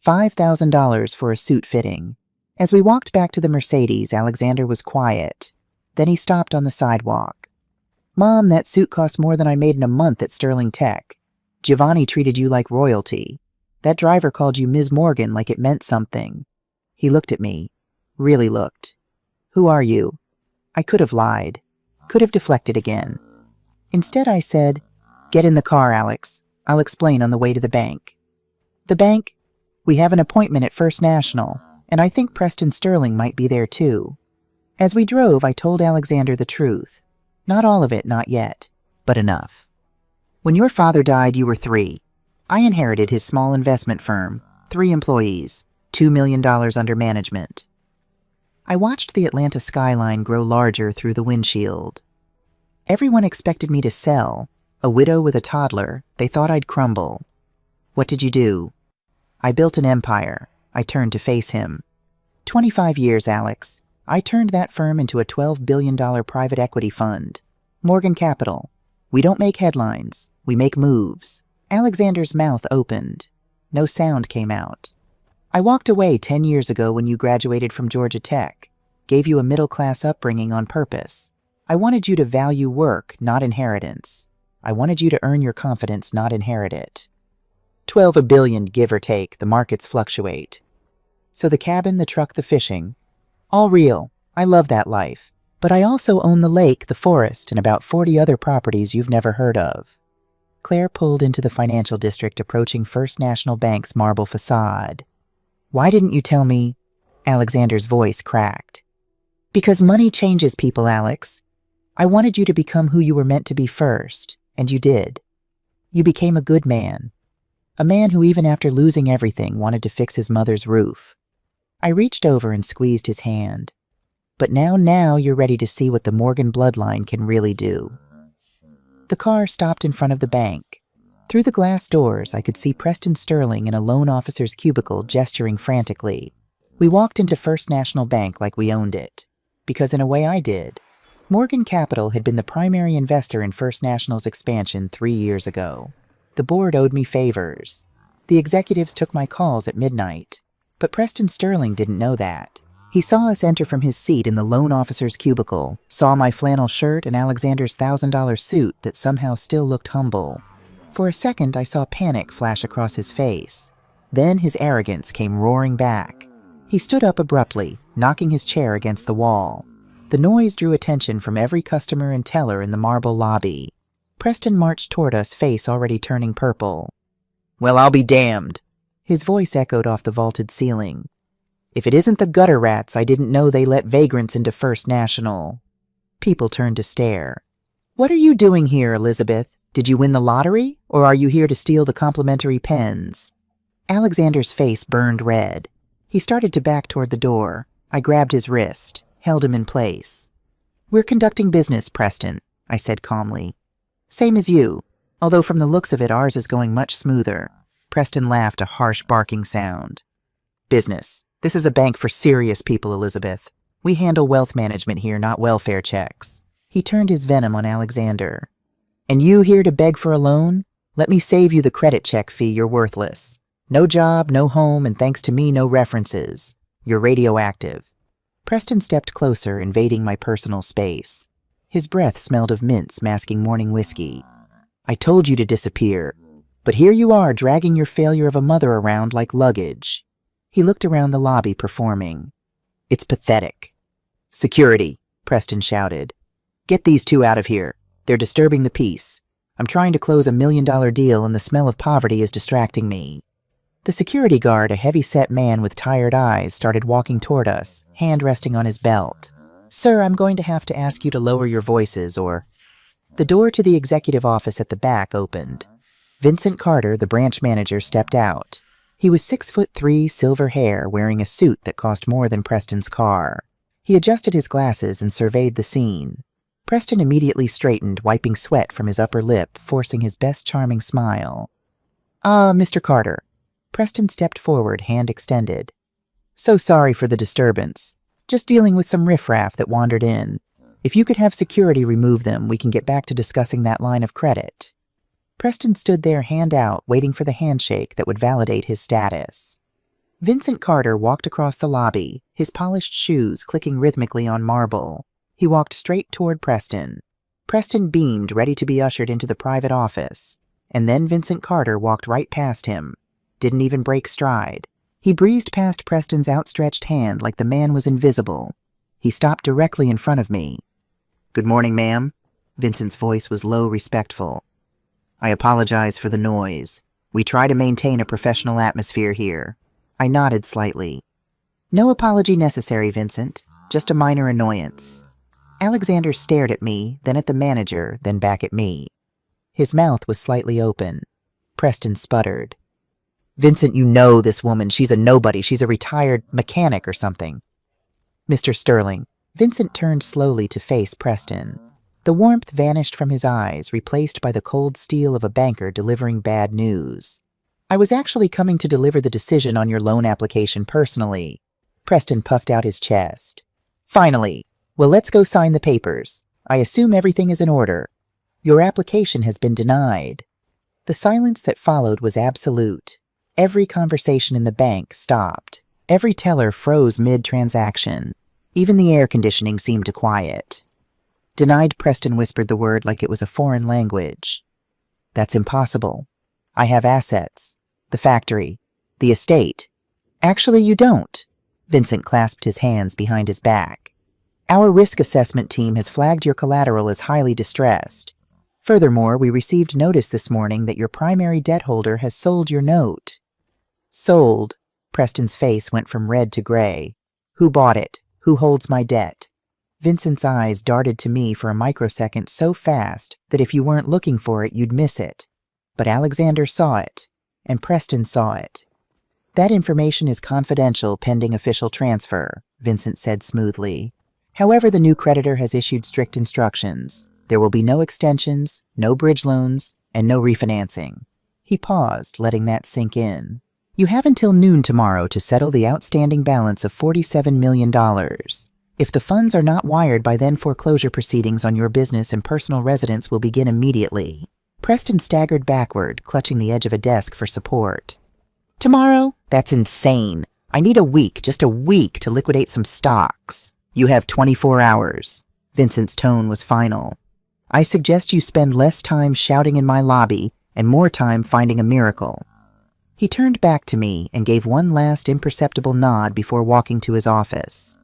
$5,000 for a suit fitting. As we walked back to the Mercedes, Alexander was quiet. Then he stopped on the sidewalk. "Mom, that suit cost more than I made in a month at Sterling Tech. Giovanni treated you like royalty. That driver called you Ms. Morgan like it meant something." He looked at me. Really looked. "Who are you?" I could have lied. Could have deflected again. Instead, I said, "Get in the car, Alex. I'll explain on the way to the bank." "The bank? We have an appointment at First National, and I think Preston Sterling might be there too." As we drove, I told Alexander the truth. Not all of it, not yet, but enough. "When your father died, you were 3. I inherited his small investment firm, 3 employees, $2 million under management." I watched the Atlanta skyline grow larger through the windshield. Everyone expected me to sell. A widow with a toddler, they thought I'd crumble. "What did you do?" "I built an empire." I turned to face him. 25 years, Alex. I turned that firm into a $12 billion private equity fund. Morgan Capital. We don't make headlines. We make moves. Alexander's mouth opened. No sound came out. "I walked away 10 years ago when you graduated from Georgia Tech. Gave you a middle-class upbringing on purpose. I wanted you to value work, not inheritance. I wanted you to earn your confidence, not inherit it. 12 billion, give or take. The markets fluctuate. So the cabin, the truck, the fishing. All real. I love that life. But I also own the lake, the forest, and about 40 other properties you've never heard of." Claire pulled into the financial district approaching First National Bank's marble facade. "Why didn't you tell me?" Alexander's voice cracked. "Because money changes people, Alex. I wanted you to become who you were meant to be first, and you did. You became a good man. A man who, even after losing everything, wanted to fix his mother's roof." I reached over and squeezed his hand. "But now you're ready to see what the Morgan bloodline can really do." The car stopped in front of the bank. Through the glass doors, I could see Preston Sterling in a loan officer's cubicle gesturing frantically. We walked into First National Bank like we owned it. Because in a way I did. Morgan Capital had been the primary investor in First National's expansion 3 years ago. The board owed me favors. The executives took my calls at midnight. But Preston Sterling didn't know that. He saw us enter from his seat in the loan officer's cubicle, saw my flannel shirt and Alexander's $1,000 suit that somehow still looked humble. For a second, I saw panic flash across his face. Then his arrogance came roaring back. He stood up abruptly, knocking his chair against the wall. The noise drew attention from every customer and teller in the marble lobby. Preston marched toward us, face already turning purple. "Well, I'll be damned." His voice echoed off the vaulted ceiling. "If it isn't the gutter rats, I didn't know they let vagrants into First National." People turned to stare. "What are you doing here, Elizabeth? Did you win the lottery, or are you here to steal the complimentary pens?" Alexander's face burned red. He started to back toward the door. I grabbed his wrist, held him in place. "We're conducting business, Preston," I said calmly. "Same as you, although from the looks of it, ours is going much smoother." Preston laughed, a harsh barking sound. "Business. This is a bank for serious people, Elizabeth. We handle wealth management here, not welfare checks." He turned his venom on Alexander. "And you here to beg for a loan? Let me save you the credit check fee. You're worthless. No job, no home, and thanks to me, no references. You're radioactive." Preston stepped closer, invading my personal space. His breath smelled of mints, masking morning whiskey. "I told you to disappear. But here you are, dragging your failure of a mother around like luggage." He looked around the lobby, performing. "It's pathetic." "Security," Preston shouted. "Get these 2 out of here. They're disturbing the peace. I'm trying to close $1 million deal and the smell of poverty is distracting me." The security guard, a heavy-set man with tired eyes, started walking toward us, hand resting on his belt. "Sir, I'm going to have to ask you to lower your voices, or—" The door to the executive office at the back opened. Vincent Carter, the branch manager, stepped out. He was 6'3", silver hair, wearing a suit that cost more than Preston's car. He adjusted his glasses and surveyed the scene. Preston immediately straightened, wiping sweat from his upper lip, forcing his best charming smile. "Ah, Mr. Carter." Preston stepped forward, hand extended. "So sorry for the disturbance. Just dealing with some riffraff that wandered in. If you could have security remove them, we can get back to discussing that line of credit." Preston stood there, hand out, waiting for the handshake that would validate his status. Vincent Carter walked across the lobby, his polished shoes clicking rhythmically on marble. He walked straight toward Preston. Preston beamed, ready to be ushered into the private office. And then Vincent Carter walked right past him. Didn't even break stride. He breezed past Preston's outstretched hand like the man was invisible. He stopped directly in front of me. "Good morning, ma'am." Vincent's voice was low, respectful. "I apologize for the noise. We try to maintain a professional atmosphere here." I nodded slightly. "No apology necessary, Vincent. Just a minor annoyance." Alexander stared at me, then at the manager, then back at me. His mouth was slightly open. Preston sputtered. "Vincent, you know this woman. She's a nobody. She's a retired mechanic or something." "Mr. Sterling." Vincent turned slowly to face Preston. The warmth vanished from his eyes, replaced by the cold steel of a banker delivering bad news. "I was actually coming to deliver the decision on your loan application personally." Preston puffed out his chest. "Finally! Well, let's go sign the papers. I assume everything is in order. Your application has been denied." The silence that followed was absolute. Every conversation in the bank stopped. Every teller froze mid-transaction. Even the air conditioning seemed to quiet. "Denied," Preston whispered the word like it was a foreign language. "That's impossible. I have assets. The factory. The estate." "Actually, you don't." Vincent clasped his hands behind his back. "Our risk assessment team has flagged your collateral as highly distressed. Furthermore, we received notice this morning that your primary debt holder has sold your note." "Sold?" Preston's face went from red to gray. "Who bought it? Who holds my debt?" Vincent's eyes darted to me for a microsecond so fast that if you weren't looking for it, you'd miss it. But Alexander saw it, and Preston saw it. "That information is confidential pending official transfer," Vincent said smoothly. "However, the new creditor has issued strict instructions. There will be no extensions, no bridge loans, and no refinancing." He paused, letting that sink in. "You have until noon tomorrow to settle the outstanding balance of $47 million. If the funds are not wired by then, foreclosure proceedings on your business and personal residence will begin immediately." Preston staggered backward, clutching the edge of a desk for support. "Tomorrow? That's insane. I need a week, just a week, to liquidate some stocks." "You have 24 hours. Vincent's tone was final. "I suggest you spend less time shouting in my lobby and more time finding a miracle." He turned back to me and gave one last imperceptible nod before walking to his office.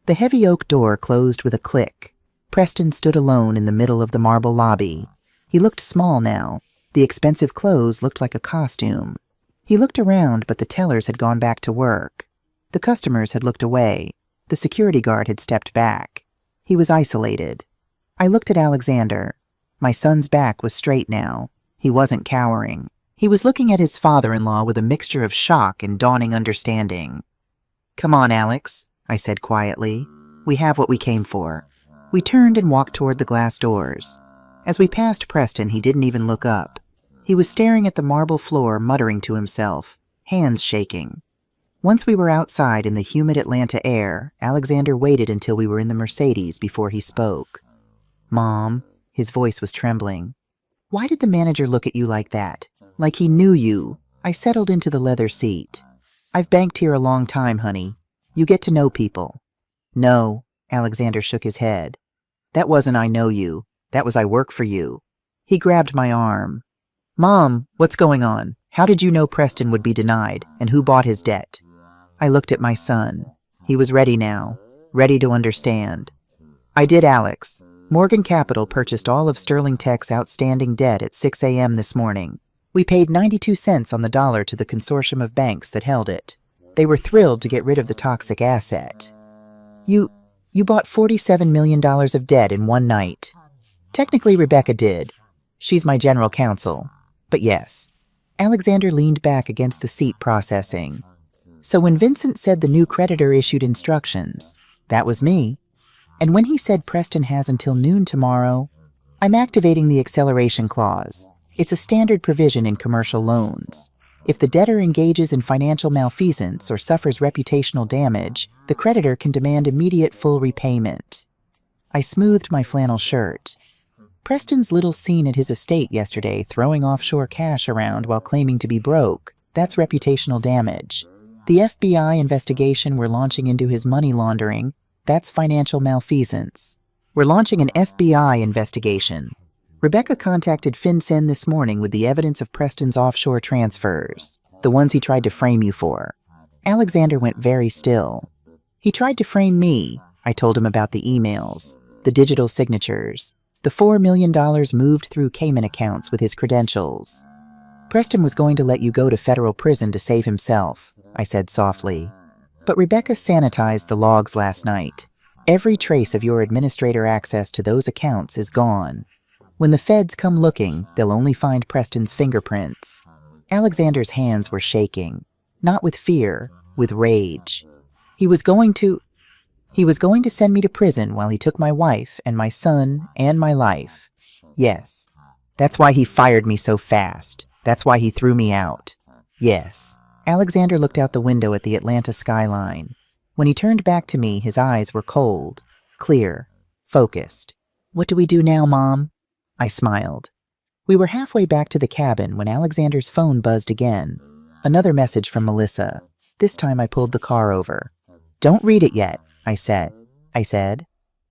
The heavy oak door closed with a click. Preston stood alone in the middle of the marble lobby. He looked small now. The expensive clothes looked like a costume. He looked around, but the tellers had gone back to work. The customers had looked away. The security guard had stepped back. He was isolated. I looked at Alexander. My son's back was straight now. He wasn't cowering. He was looking at his father-in-law with a mixture of shock and dawning understanding. "Come on, Alex," I said quietly. "We have what we came for." We turned and walked toward the glass doors. As we passed Preston, he didn't even look up. He was staring at the marble floor, muttering to himself, hands shaking. Once we were outside in the humid Atlanta air, Alexander waited until we were in the Mercedes before he spoke. "Mom," his voice was trembling. "Why did the manager look at you like that? Like he knew you?" I settled into the leather seat. "I've banked here a long time, honey. You get to know people." "No," Alexander shook his head. "That wasn't I know you. That was I work for you." He grabbed my arm. "Mom, what's going on? How did you know Preston would be denied, and who bought his debt?" I looked at my son. He was ready now, ready to understand. "I did, Alex. Morgan Capital purchased all of Sterling Tech's outstanding debt at 6 a.m. this morning. We paid 92 cents on the dollar to the consortium of banks that held it. They were thrilled to get rid of the toxic asset." You bought $47 million of debt in one night." "Technically, Rebecca did. She's my general counsel. But yes." Alexander leaned back against the seat, processing. "So when Vincent said the new creditor issued instructions, that was me. And when he said Preston has until noon tomorrow, I'm activating the acceleration clause. It's a standard provision in commercial loans. If the debtor engages in financial malfeasance or suffers reputational damage, the creditor can demand immediate full repayment." I smoothed my flannel shirt. "Preston's little scene at his estate yesterday, throwing offshore cash around while claiming to be broke, that's reputational damage. The FBI investigation we're launching into his money laundering, that's financial malfeasance. We're launching an FBI investigation. Rebecca contacted FinCEN this morning with the evidence of Preston's offshore transfers, the ones he tried to frame you for. Alexander went very still. He tried to frame me. I told him about the emails, the digital signatures, the $4 million moved through Cayman accounts with his credentials. Preston was going to let you go to federal prison to save himself, I said softly. But Rebecca sanitized the logs last night. Every trace of your administrator access to those accounts is gone. When the feds come looking, they'll only find Preston's fingerprints. Alexander's hands were shaking, not with fear, with rage. He was going to send me to prison while he took my wife and my son and my life. Yes. That's why he fired me so fast. That's why he threw me out. Yes. Alexander looked out the window at the Atlanta skyline. When he turned back to me, his eyes were cold, clear, focused. What do we do now, Mom? I smiled. We were halfway back to the cabin when Alexander's phone buzzed again. Another message from Melissa. This time I pulled the car over. Don't read it yet, I said.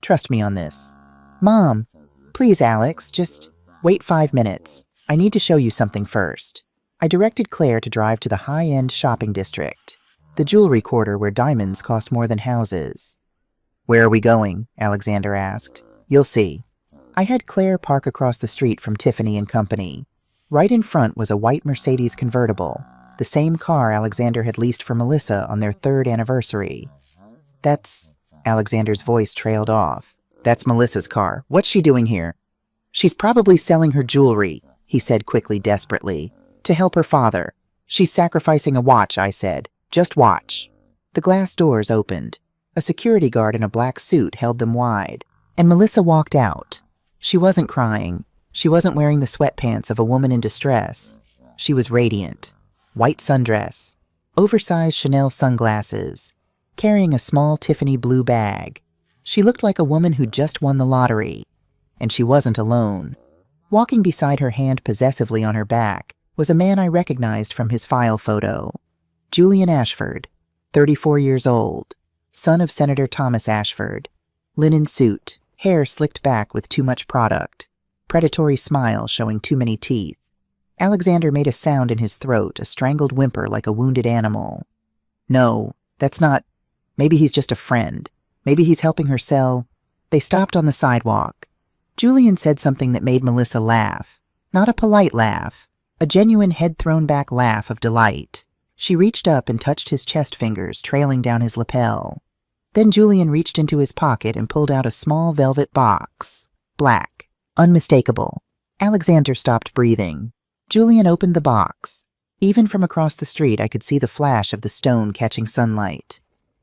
Trust me on this. Mom, please, Alex, just wait 5 minutes. I need to show you something first. I directed Claire to drive to the high-end shopping district, the jewelry quarter where diamonds cost more than houses. Where are we going? Alexander asked. You'll see. I had Claire park across the street from Tiffany & Company. Right in front was a white Mercedes convertible, the same car Alexander had leased for Melissa on their 3rd anniversary. That's... Alexander's voice trailed off. That's Melissa's car. What's she doing here? She's probably selling her jewelry, he said quickly, desperately, to help her father. She's sacrificing a watch, I said. Just watch. The glass doors opened. A security guard in a black suit held them wide, and Melissa walked out. She wasn't crying. She wasn't wearing the sweatpants of a woman in distress. She was radiant. White sundress, oversized Chanel sunglasses, carrying a small Tiffany blue bag. She looked like a woman who'd just won the lottery. And she wasn't alone. Walking beside her, hand possessively on her back, was a man I recognized from his file photo. Julian Ashford, 34 years old, son of Senator Thomas Ashford. Linen suit, hair slicked back with too much product, predatory smile showing too many teeth. Alexander made a sound in his throat, a strangled whimper like a wounded animal. No, that's not... Maybe he's just a friend. Maybe he's helping her sell... They stopped on the sidewalk. Julian said something that made Melissa laugh. Not a polite laugh. A genuine head-thrown-back laugh of delight. She reached up and touched his chest fingers, trailing down his lapel. Then Julian reached into his pocket and pulled out a small velvet box. Black. Unmistakable. Alexander stopped breathing. Julian opened the box. Even from across the street, I could see the flash of the stone catching sunlight.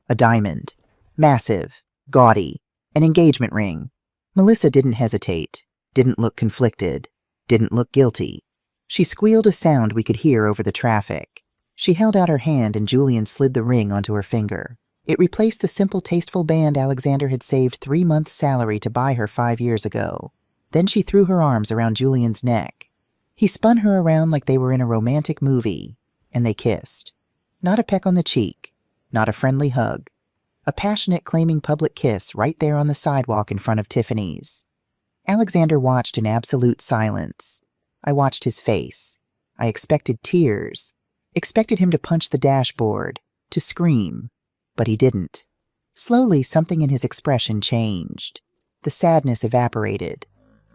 A diamond. Massive. Gaudy. An engagement ring. Melissa didn't hesitate. Didn't look conflicted. Didn't look guilty. She squealed a sound we could hear over the traffic. She held out her hand and Julian slid the ring onto her finger. It replaced the simple, tasteful band Alexander had saved 3 months' salary to buy her 5 years ago. Then she threw her arms around Julian's neck. He spun her around like they were in a romantic movie, and they kissed. Not a peck on the cheek, not a friendly hug. A passionate, claiming public kiss right there on the sidewalk in front of Tiffany's. Alexander watched in absolute silence. I watched his face. I expected tears. Expected him to punch the dashboard, to scream. But he didn't. Slowly, something in his expression changed. The sadness evaporated.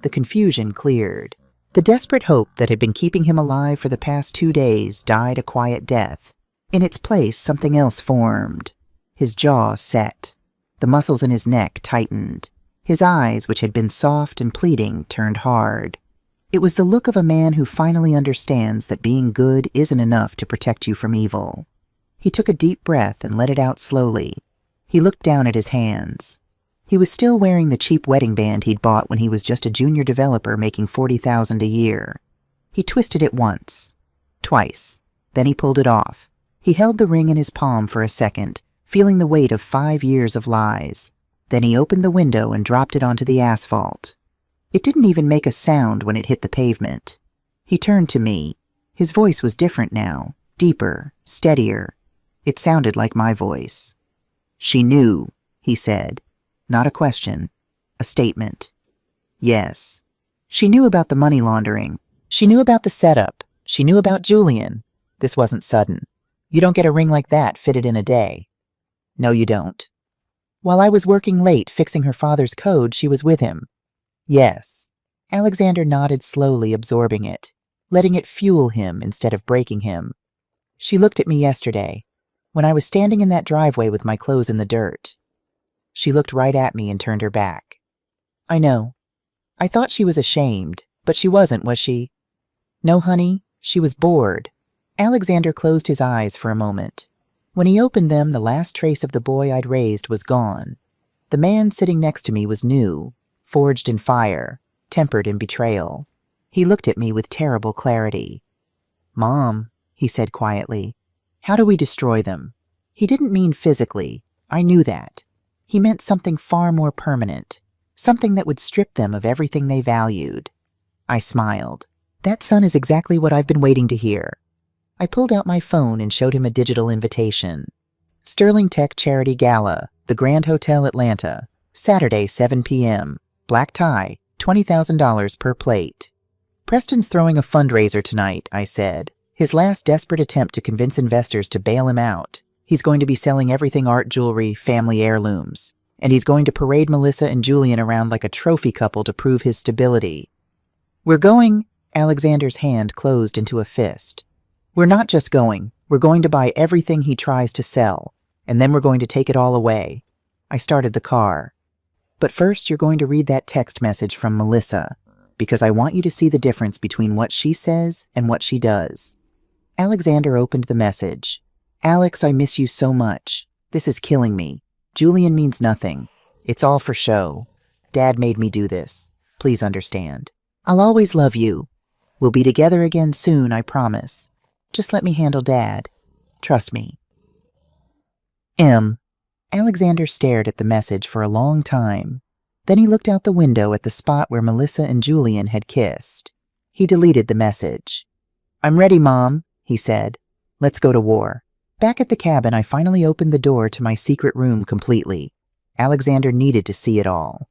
The confusion cleared. The desperate hope that had been keeping him alive for the past 2 days died a quiet death. In its place, something else formed. His jaw set. The muscles in his neck tightened. His eyes, which had been soft and pleading, turned hard. It was the look of a man who finally understands that being good isn't enough to protect you from evil. He took a deep breath and let it out slowly. He looked down at his hands. He was still wearing the cheap wedding band he'd bought when he was just a junior developer making $40,000 a year. He twisted it once, twice. Then he pulled it off. He held the ring in his palm for a second, feeling the weight of 5 years of lies. Then he opened the window and dropped it onto the asphalt. It didn't even make a sound when it hit the pavement. He turned to me. His voice was different now, deeper, steadier. It sounded like my voice. She knew, he said. Not a question, a statement. Yes. She knew about the money laundering. She knew about the setup. She knew about Julian. This wasn't sudden. You don't get a ring like that fitted in a day. No, you don't. While I was working late fixing her father's code, she was with him. Yes. Alexander nodded slowly, absorbing it, letting it fuel him instead of breaking him. She looked at me yesterday, when I was standing in that driveway with my clothes in the dirt. She looked right at me and turned her back. I know. I thought she was ashamed, but she wasn't, was she? No, honey, she was bored. Alexander closed his eyes for a moment. When he opened them, the last trace of the boy I'd raised was gone. The man sitting next to me was new, forged in fire, tempered in betrayal. He looked at me with terrible clarity. Mom, he said quietly, how do we destroy them? He didn't mean physically. I knew that. He meant something far more permanent, something that would strip them of everything they valued. I smiled. That son is exactly what I've been waiting to hear. I pulled out my phone and showed him a digital invitation. Sterling Tech Charity Gala, the Grand Hotel Atlanta, Saturday, 7 p.m. Black tie, $20,000 per plate. Preston's throwing a fundraiser tonight, I said. His last desperate attempt to convince investors to bail him out. He's going to be selling everything art jewelry, family heirlooms. And he's going to parade Melissa and Julian around like a trophy couple to prove his stability. We're going, Alexander's hand closed into a fist. We're not just going. We're going to buy everything he tries to sell, and then we're going to take it all away. I started the car. But first, you're going to read that text message from Melissa, because I want you to see the difference between what she says and what she does. Alexander opened the message. Alex, I miss you so much. This is killing me. Julian means nothing. It's all for show. Dad made me do this. Please understand. I'll always love you. We'll be together again soon, I promise. Just let me handle Dad. Trust me. M. Alexander stared at the message for a long time. Then he looked out the window at the spot where Melissa and Julian had kissed. He deleted the message. I'm ready, Mom, he said. Let's go to war. Back at the cabin, I finally opened the door to my secret room completely. Alexander needed to see it all.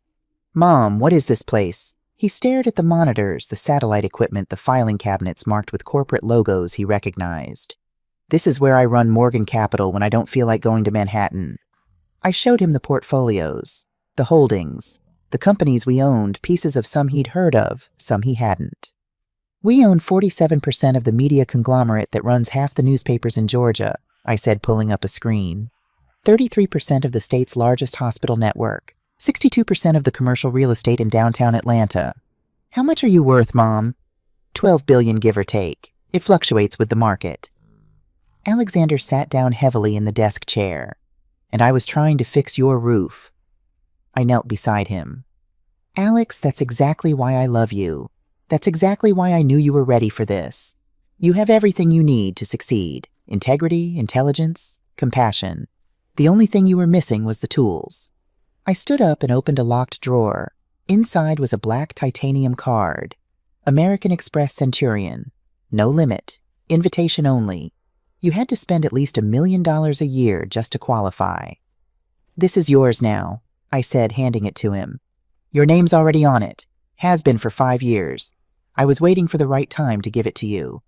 Mom, what is this place? He stared at the monitors, the satellite equipment, the filing cabinets marked with corporate logos he recognized. This is where I run Morgan Capital when I don't feel like going to Manhattan. I showed him the portfolios, the holdings, the companies we owned, pieces of some he'd heard of, some he hadn't. We own 47% of the media conglomerate that runs half the newspapers in Georgia, I said, pulling up a screen. 33% of the state's largest hospital network. 62% of the commercial real estate in downtown Atlanta. How much are you worth, Mom? $12 billion, give or take. It fluctuates with the market. Alexander sat down heavily in the desk chair. And I was trying to fix your roof. I knelt beside him. Alex, that's exactly why I love you. That's exactly why I knew you were ready for this. You have everything you need to succeed. Integrity, intelligence, compassion. The only thing you were missing was the tools. I stood up and opened a locked drawer. Inside was a black titanium card. American Express Centurion. No limit. Invitation only. You had to spend at least $1 million a year just to qualify. This is yours now, I said, handing it to him. Your name's already on it. Has been for 5 years. I was waiting for the right time to give it to you.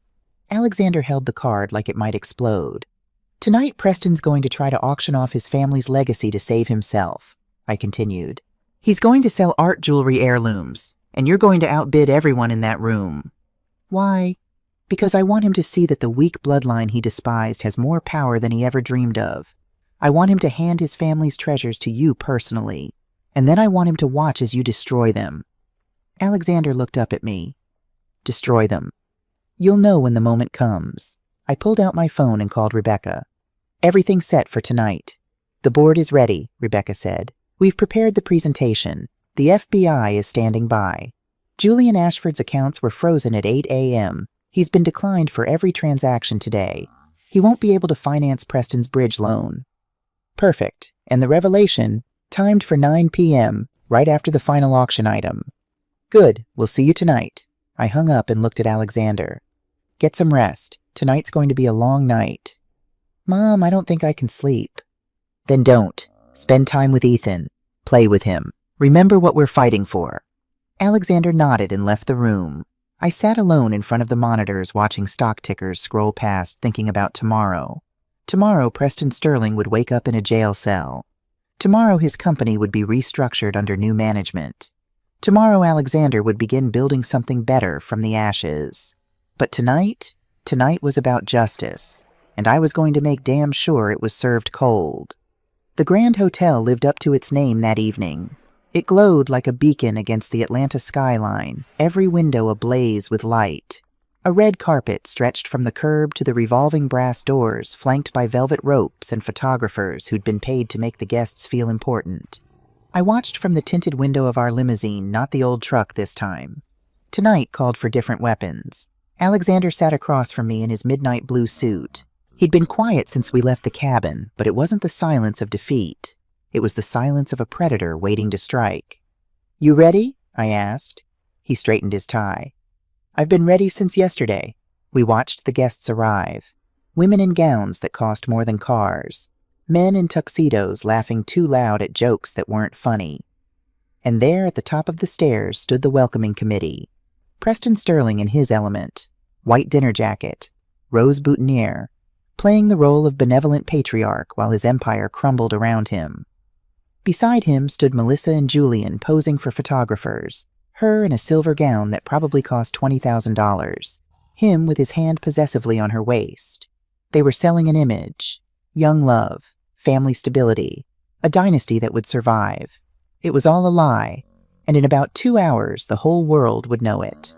Alexander held the card like it might explode. Tonight, Preston's going to try to auction off his family's legacy to save himself. I continued. He's going to sell art jewelry heirlooms, and you're going to outbid everyone in that room. Why? Because I want him to see that the weak bloodline he despised has more power than he ever dreamed of. I want him to hand his family's treasures to you personally, and then I want him to watch as you destroy them. Alexander looked up at me. Destroy them. You'll know when the moment comes. I pulled out my phone and called Rebecca. Everything's set for tonight. The board is ready, Rebecca said. We've prepared the presentation. The FBI is standing by. Julian Ashford's accounts were frozen at 8 a.m. He's been declined for every transaction today. He won't be able to finance Preston's bridge loan. Perfect. And the revelation, timed for 9 p.m., right after the final auction item. Good. We'll see you tonight. I hung up and looked at Alexander. Get some rest. Tonight's going to be a long night. Mom, I don't think I can sleep. Then don't. Spend time with Ethan. Play with him. Remember what we're fighting for. Alexander nodded and left the room. I sat alone in front of the monitors watching stock tickers scroll past, thinking about tomorrow. Tomorrow, Preston Sterling would wake up in a jail cell. Tomorrow, his company would be restructured under new management. Tomorrow, Alexander would begin building something better from the ashes. But tonight was about justice, and I was going to make damn sure it was served cold. The Grand Hotel lived up to its name that evening. It glowed like a beacon against the Atlanta skyline, every window ablaze with light. A red carpet stretched from the curb to the revolving brass doors, flanked by velvet ropes and photographers who'd been paid to make the guests feel important. I watched from the tinted window of our limousine, not the old truck this time. Tonight called for different weapons. Alexander sat across from me in his midnight blue suit. He'd been quiet since we left the cabin, but it wasn't the silence of defeat. It was the silence of a predator waiting to strike. "You ready?" I asked. He straightened his tie. "I've been ready since yesterday." We watched the guests arrive. Women in gowns that cost more than cars. Men in tuxedos laughing too loud at jokes that weren't funny. And there at the top of the stairs stood the welcoming committee. Preston Sterling in his element. White dinner jacket. Rose boutonniere. Playing the role of benevolent patriarch while his empire crumbled around him. Beside him stood Melissa and Julian posing for photographers, her in a silver gown that probably cost $20,000, him with his hand possessively on her waist. They were selling an image, young love, family stability, a dynasty that would survive. It was all a lie, and in about 2 hours the whole world would know it.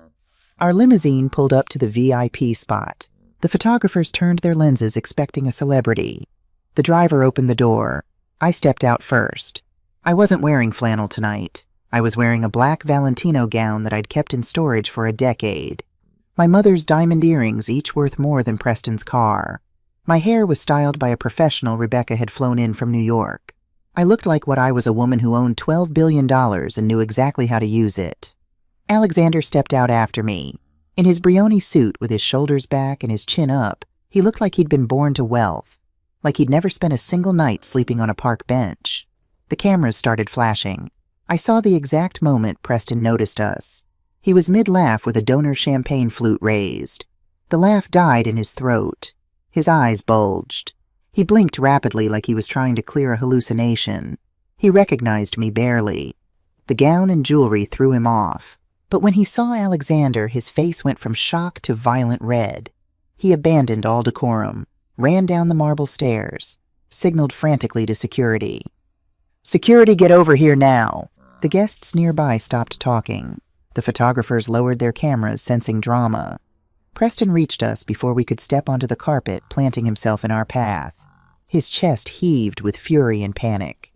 Our limousine pulled up to the VIP spot. The photographers turned their lenses expecting a celebrity. The driver opened the door. I stepped out first. I wasn't wearing flannel tonight. I was wearing a black Valentino gown that I'd kept in storage for a decade. My mother's diamond earrings, each worth more than Preston's car. My hair was styled by a professional Rebecca had flown in from New York. I looked like what I was, a woman who owned $12 billion and knew exactly how to use it. Alexander stepped out after me. In his Brioni suit with his shoulders back and his chin up, he looked like he'd been born to wealth. Like he'd never spent a single night sleeping on a park bench. The cameras started flashing. I saw the exact moment Preston noticed us. He was mid-laugh with a donor champagne flute raised. The laugh died in his throat. His eyes bulged. He blinked rapidly like he was trying to clear a hallucination. He recognized me barely. The gown and jewelry threw him off. But when he saw Alexander, his face went from shock to violent red. He abandoned all decorum. Ran down the marble stairs, signaled frantically to security. "Security, get over here now!" The guests nearby stopped talking. The photographers lowered their cameras, sensing drama. Preston reached us before we could step onto the carpet, planting himself in our path. His chest heaved with fury and panic.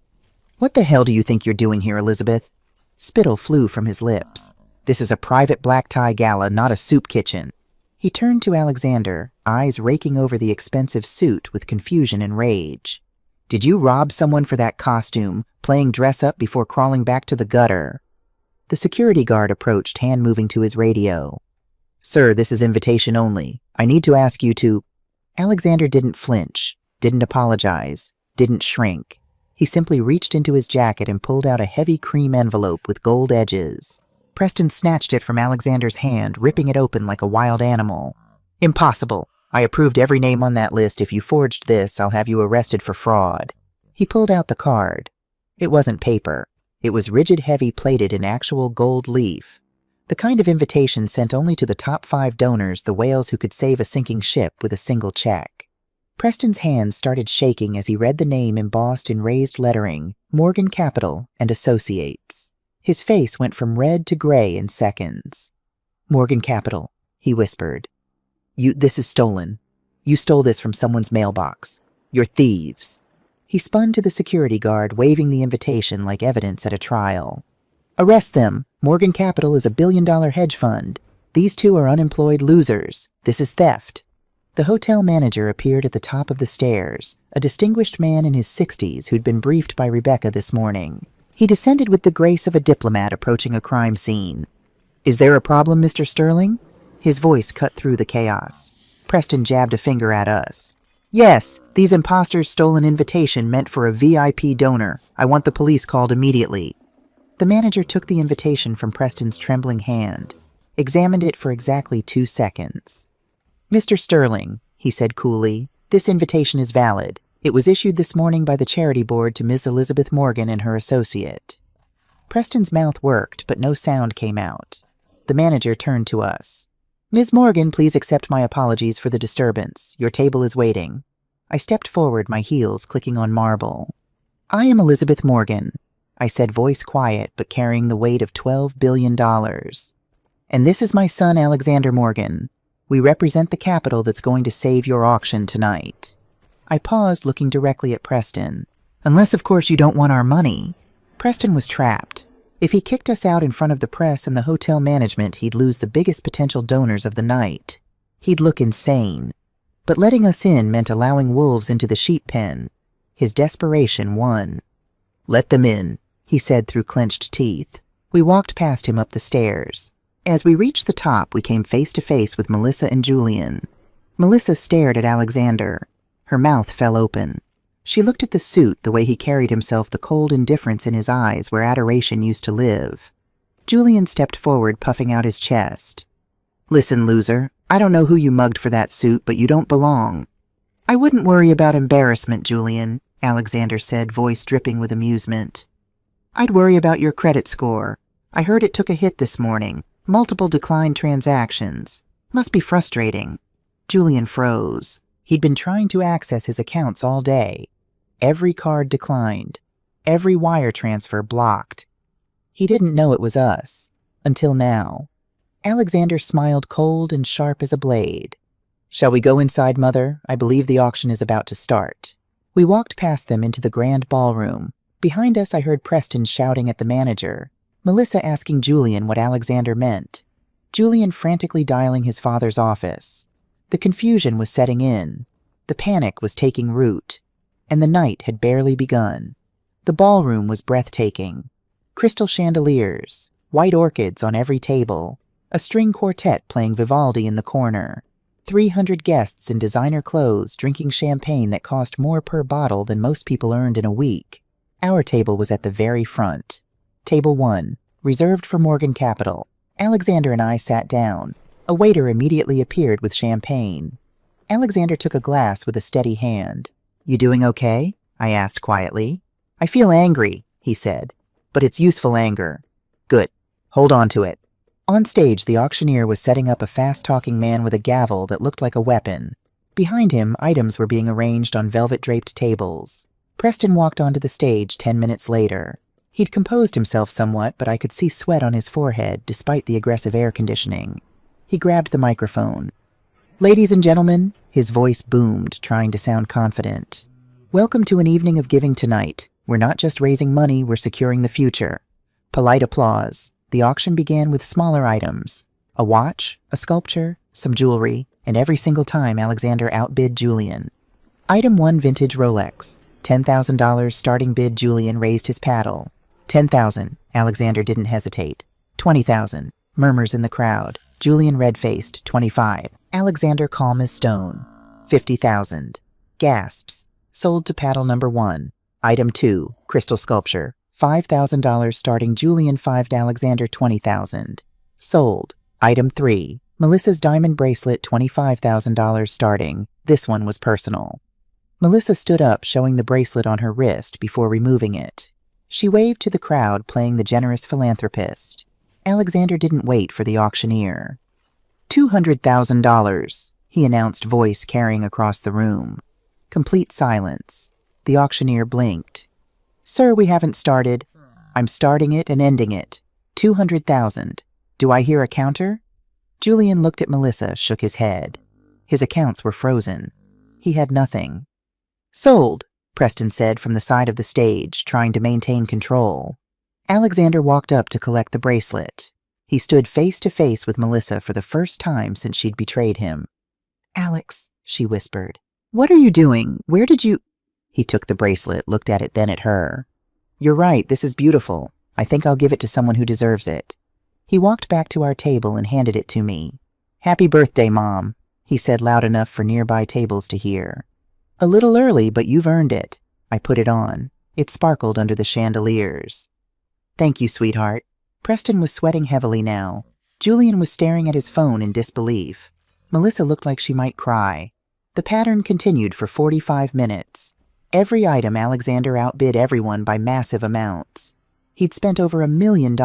"What the hell do you think you're doing here, Elizabeth?" Spittle flew from his lips. "This is a private black tie gala, not a soup kitchen." He turned to Alexander, eyes raking over the expensive suit with confusion and rage. "Did you rob someone for that costume, playing dress-up before crawling back to the gutter?" The security guard approached, hand moving to his radio. "Sir, this is invitation only. I need to ask you to—" Alexander didn't flinch, didn't apologize, didn't shrink. He simply reached into his jacket and pulled out a heavy cream envelope with gold edges. Preston snatched it from Alexander's hand, ripping it open like a wild animal. "Impossible. I approved every name on that list. If you forged this, I'll have you arrested for fraud." He pulled out the card. It wasn't paper. It was rigid, heavy, plated in actual gold leaf. The kind of invitation sent only to the top 5 donors, the whales who could save a sinking ship with a single check. Preston's hands started shaking as he read the name embossed in raised lettering, Morgan Capital and Associates. His face went from red to gray in seconds. "Morgan Capital," he whispered. This is stolen. You stole this from someone's mailbox. You're thieves." He spun to the security guard, waving the invitation like evidence at a trial. "Arrest them. Morgan Capital is a billion-dollar hedge fund. These two are unemployed losers. This is theft." The hotel manager appeared at the top of the stairs, a distinguished man in his 60s who'd been briefed by Rebecca this morning. He descended with the grace of a diplomat approaching a crime scene. "Is there a problem, Mr. Sterling?" His voice cut through the chaos. Preston jabbed a finger at us. Yes, these imposters stole an invitation meant for a VIP donor. I want the police called immediately. The manager took the invitation from Preston's trembling hand, examined it for exactly 2 seconds. Mr. Sterling, he said coolly, this invitation is valid. It was issued this morning by the charity board to Miss Elizabeth Morgan and her associate. Preston's mouth worked, but no sound came out. The manager turned to us. Ms. Morgan, please accept my apologies for the disturbance. Your table is waiting. I stepped forward, my heels clicking on marble. I am Elizabeth Morgan, I said, voice quiet but carrying the weight of $12 billion. And this is my son, Alexander Morgan. We represent the capital that's going to save your auction tonight. I paused, looking directly at Preston. Unless, of course, you don't want our money. Preston was trapped. If he kicked us out in front of the press and the hotel management, he'd lose the biggest potential donors of the night. He'd look insane. But letting us in meant allowing wolves into the sheep pen. His desperation won. Let them in, he said through clenched teeth. We walked past him up the stairs. As we reached the top, we came face to face with Melissa and Julian. Melissa stared at Alexander. Her mouth fell open. She looked at the suit, the way he carried himself, the cold indifference in his eyes where adoration used to live. Julian stepped forward, puffing out his chest. Listen, loser, I don't know who you mugged for that suit, but you don't belong. I wouldn't worry about embarrassment, Julian, Alexander said, voice dripping with amusement. I'd worry about your credit score. I heard it took a hit this morning. Multiple declined transactions. Must be frustrating. Julian froze. He'd been trying to access his accounts all day. Every card declined. Every wire transfer blocked. He didn't know it was us. Until now. Alexander smiled cold and sharp as a blade. Shall we go inside, Mother? I believe the auction is about to start. We walked past them into the grand ballroom. Behind us, I heard Preston shouting at the manager. Melissa asking Julian what Alexander meant. Julian frantically dialing his father's office. The confusion was setting in. The panic was taking root. And the night had barely begun. The ballroom was breathtaking. Crystal chandeliers, white orchids on every table, a string quartet playing Vivaldi in the corner, 300 guests in designer clothes drinking champagne that cost more per bottle than most people earned in a week. Our table was at the very front. Table 1, reserved for Morgan Capital. Alexander and I sat down. A waiter immediately appeared with champagne. Alexander took a glass with a steady hand. You doing okay? I asked quietly. I feel angry, he said, but it's useful anger. Good. Hold on to it. On stage, the auctioneer was setting up a fast-talking man with a gavel that looked like a weapon. Behind him, items were being arranged on velvet-draped tables. Preston walked onto the stage 10 minutes later. He'd composed himself somewhat, but I could see sweat on his forehead despite the aggressive air conditioning. He grabbed the microphone. Ladies and gentlemen, his voice boomed, trying to sound confident. Welcome to an evening of giving tonight. We're not just raising money, we're securing the future. Polite applause. The auction began with smaller items. A watch, a sculpture, some jewelry, and every single time Alexander outbid Julian. Item 1, vintage Rolex. $10,000 starting bid. Julian raised his paddle. $10,000. Alexander didn't hesitate. $20,000. Murmurs in the crowd. Julian red-faced. $25,000. Alexander calm as stone. $50,000. Gasps. Sold to paddle number 1. Item 2, crystal sculpture. $5,000 starting. Julian 5 to Alexander. $20,000. Sold. Item 3, Melissa's diamond bracelet. $25,000 starting. This one was personal. Melissa stood up, showing the bracelet on her wrist before removing it. She waved to the crowd, playing the generous philanthropist. Alexander didn't wait for the auctioneer. $200,000, he announced, voice carrying across the room. Complete silence. The auctioneer blinked. Sir, we haven't started. I'm starting it and ending it. 200,000. Do I hear a counter? Julian looked at Melissa, shook his head. His accounts were frozen. He had nothing. Sold, Preston said from the side of the stage, trying to maintain control. Alexander walked up to collect the bracelet. He stood face to face with Melissa for the first time since she'd betrayed him. Alex, she whispered. What are you doing? Where did you... He took the bracelet, looked at it, then at her. You're right, this is beautiful. I think I'll give it to someone who deserves it. He walked back to our table and handed it to me. Happy birthday, Mom, he said loud enough for nearby tables to hear. A little early, but you've earned it. I put it on. It sparkled under the chandeliers. Thank you, sweetheart. Preston was sweating heavily now. Julian was staring at his phone in disbelief. Melissa looked like she might cry. The pattern continued for 45 minutes. Every item Alexander outbid everyone by massive amounts. He'd spent over $1 million,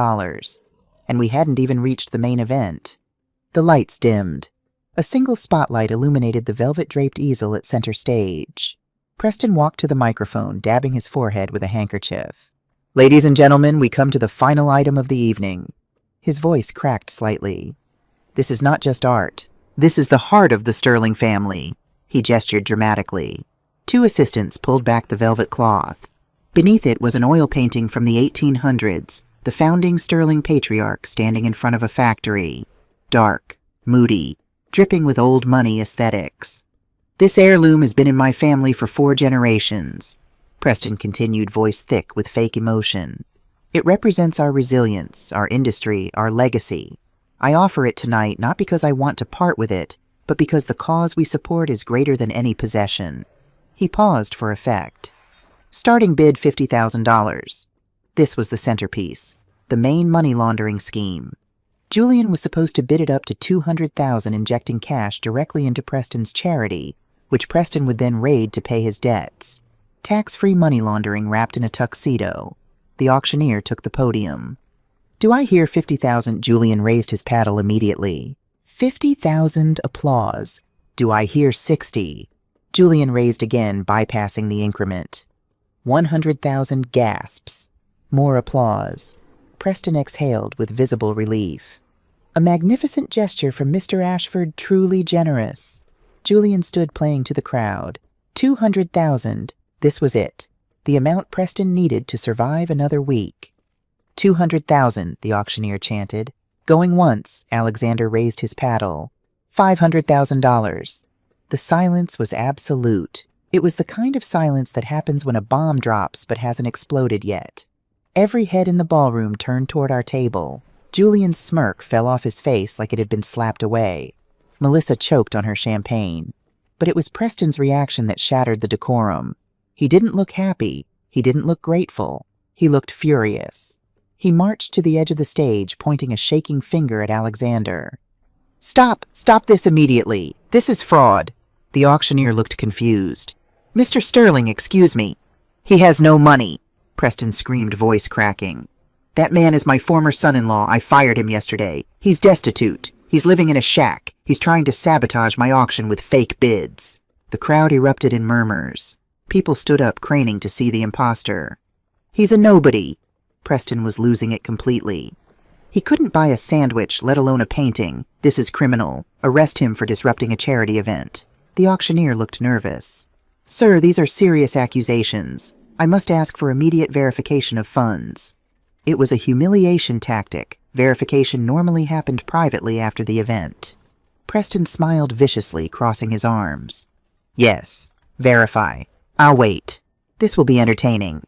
and we hadn't even reached the main event. The lights dimmed. A single spotlight illuminated the velvet-draped easel at center stage. Preston walked to the microphone, dabbing his forehead with a handkerchief. Ladies and gentlemen, we come to the final item of the evening. His voice cracked slightly. This is not just art. This is the heart of the Sterling family. He gestured dramatically. 2 assistants pulled back the velvet cloth. Beneath it was an oil painting from the 1800s, the founding Sterling patriarch standing in front of a factory. Dark, moody, dripping with old money aesthetics. This heirloom has been in my family for 4 generations. Preston continued, voice thick with fake emotion. It represents our resilience, our industry, our legacy. I offer it tonight not because I want to part with it, but because the cause we support is greater than any possession. He paused for effect. Starting bid $50,000. This was the centerpiece, the main money laundering scheme. Julian was supposed to bid it up to $200,000, injecting cash directly into Preston's charity, which Preston would then raid to pay his debts. Tax-free money laundering wrapped in a tuxedo. The auctioneer took the podium. Do I hear 50,000? Julian raised his paddle immediately. 50,000 applause. Do I hear 60? Julian raised again, bypassing the increment. 100,000 gasps. More applause. Preston exhaled with visible relief. A magnificent gesture from Mr. Ashford, truly generous. Julian stood playing to the crowd. 200,000. This was it. The amount Preston needed to survive another week. 200,000, the auctioneer chanted. Going once, Alexander raised his paddle. $500,000. The silence was absolute. It was the kind of silence that happens when a bomb drops but hasn't exploded yet. Every head in the ballroom turned toward our table. Julian's smirk fell off his face like it had been slapped away. Melissa choked on her champagne. But it was Preston's reaction that shattered the decorum. He didn't look happy. He didn't look grateful. He looked furious. He marched to the edge of the stage, pointing a shaking finger at Alexander. Stop! Stop this immediately! This is fraud! The auctioneer looked confused. Mr. Sterling, excuse me. He has no money, Preston screamed, voice cracking. That man is my former son-in-law. I fired him yesterday. He's destitute. He's living in a shack. He's trying to sabotage my auction with fake bids. The crowd erupted in murmurs. People stood up, craning to see the imposter. He's a nobody. Preston was losing it completely. He couldn't buy a sandwich, let alone a painting. This is criminal. Arrest him for disrupting a charity event. The auctioneer looked nervous. Sir, these are serious accusations. I must ask for immediate verification of funds. It was a humiliation tactic. Verification normally happened privately after the event. Preston smiled viciously, crossing his arms. Yes, verify. I'll wait. This will be entertaining.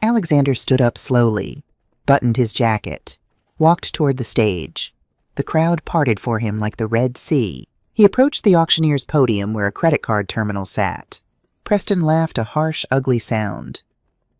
Alexander stood up slowly, buttoned his jacket, walked toward the stage. The crowd parted for him like the Red Sea. He approached the auctioneer's podium where a credit card terminal sat. Preston laughed a harsh, ugly sound.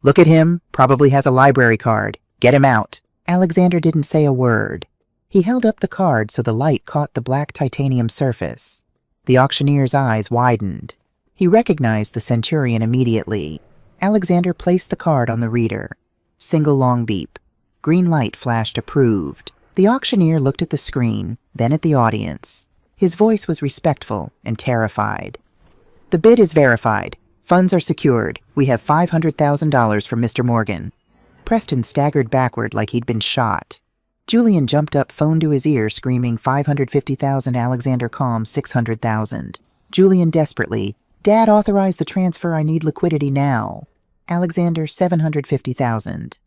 Look at him. Probably has a library card. Get him out. Alexander didn't say a word. He held up the card so the light caught the black titanium surface. The auctioneer's eyes widened. He recognized the centurion immediately. Alexander placed the card on the reader. Single long beep. Green light flashed approved. The auctioneer looked at the screen, then at the audience. His voice was respectful and terrified. The bid is verified. Funds are secured. We have $500,000 from Mr. Morgan. Preston staggered backward like he'd been shot. Julian jumped up, phone to his ear, screaming, $550,000, Alexander calm, $600,000. Julian desperately, Dad, authorize the transfer, I need liquidity now. Alexander, $750,000.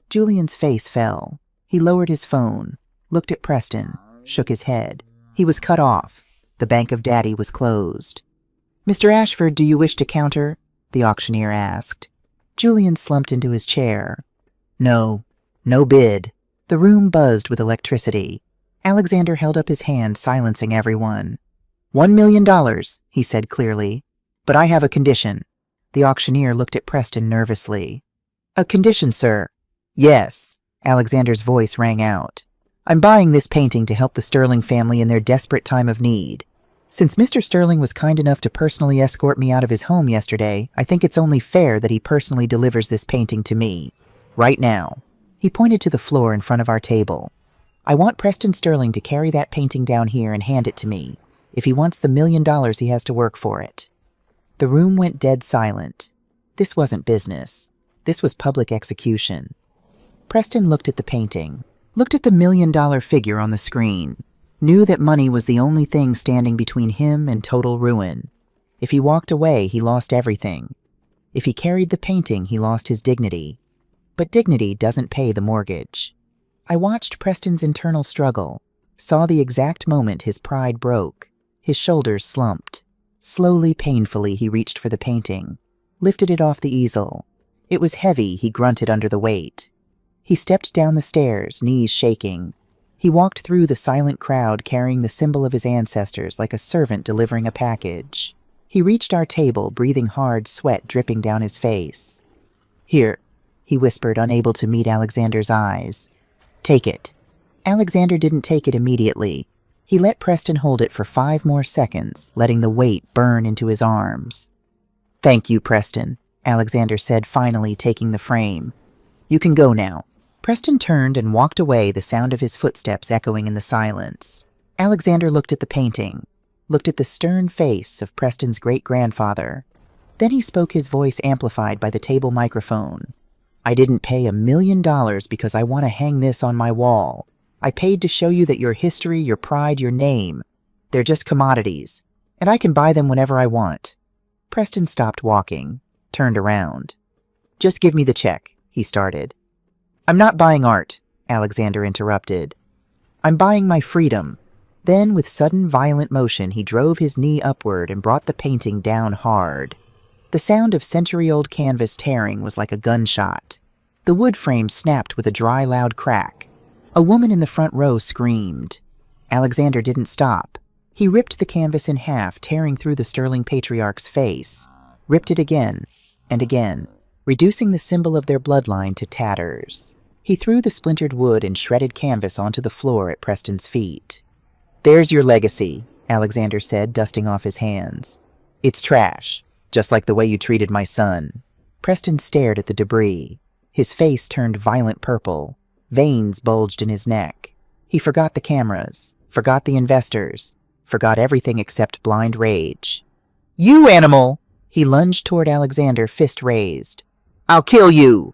Julian's face fell. He lowered his phone, looked at Preston, shook his head. He was cut off. The bank of Daddy was closed. Mr. Ashford, do you wish to counter? The auctioneer asked. Julian slumped into his chair. No bid. The room buzzed with electricity. Alexander held up his hand, silencing everyone. $1 million, he said clearly. But I have a condition. The auctioneer looked at Preston nervously. A condition, sir? Yes. Alexander's voice rang out. I'm buying this painting to help the Sterling family in their desperate time of need. Since Mr. Sterling was kind enough to personally escort me out of his home yesterday, I think it's only fair that he personally delivers this painting to me. Right now. He pointed to the floor in front of our table. I want Preston Sterling to carry that painting down here and hand it to me, if he wants the $1 million he has to work for it. The room went dead silent. This wasn't business. This was public execution. Preston looked at the painting, looked at the $1 million figure on the screen, knew that money was the only thing standing between him and total ruin. If he walked away, he lost everything. If he carried the painting, he lost his dignity. But dignity doesn't pay the mortgage. I watched Preston's internal struggle, saw the exact moment his pride broke. His shoulders slumped. Slowly, painfully, he reached for the painting, lifted it off the easel. It was heavy, he grunted under the weight. He stepped down the stairs, knees shaking. He walked through the silent crowd carrying the symbol of his ancestors like a servant delivering a package. He reached our table, breathing hard, sweat dripping down his face. Here, he whispered, unable to meet Alexander's eyes. Take it. Alexander didn't take it immediately. He let Preston hold it for 5 more seconds, letting the weight burn into his arms. Thank you, Preston, Alexander said, finally taking the frame. You can go now. Preston turned and walked away, the sound of his footsteps echoing in the silence. Alexander looked at the painting, looked at the stern face of Preston's great-grandfather. Then he spoke, his voice amplified by the table microphone. I didn't pay $1 million because I want to hang this on my wall. I paid to show you that your history, your pride, your name, they're just commodities, and I can buy them whenever I want. Preston stopped walking, turned around. Just give me the check, he started. I'm not buying art, Alexander interrupted. I'm buying my freedom. Then, with sudden violent motion, he drove his knee upward and brought the painting down hard. The sound of century-old canvas tearing was like a gunshot. The wood frame snapped with a dry, loud crack. A woman in the front row screamed. Alexander didn't stop. He ripped the canvas in half, tearing through the Sterling patriarch's face. Ripped it again and again, reducing the symbol of their bloodline to tatters. He threw the splintered wood and shredded canvas onto the floor at Preston's feet. There's your legacy, Alexander said, dusting off his hands. It's trash, just like the way you treated my son. Preston stared at the debris. His face turned violent purple. Veins bulged in his neck. He forgot the cameras, forgot the investors, forgot everything except blind rage. You animal! He lunged toward Alexander, fist raised. I'll kill you!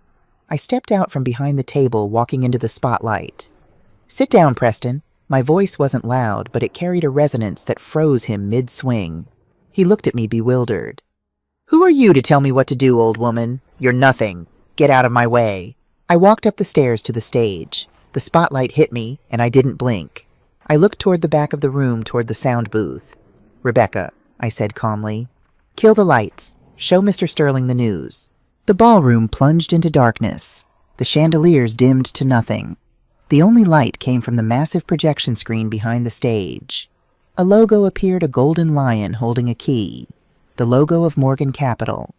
I stepped out from behind the table, walking into the spotlight. Sit down, Preston. My voice wasn't loud, but it carried a resonance that froze him mid-swing. He looked at me bewildered. Who are you to tell me what to do, old woman? You're nothing. Get out of my way. I walked up the stairs to the stage. The spotlight hit me, and I didn't blink. I looked toward the back of the room, toward the sound booth. Rebecca, I said calmly. Kill the lights. Show Mr. Sterling the news. The ballroom plunged into darkness. The chandeliers dimmed to nothing. The only light came from the massive projection screen behind the stage. A logo appeared, a golden lion holding a key. The logo of Morgan Capital.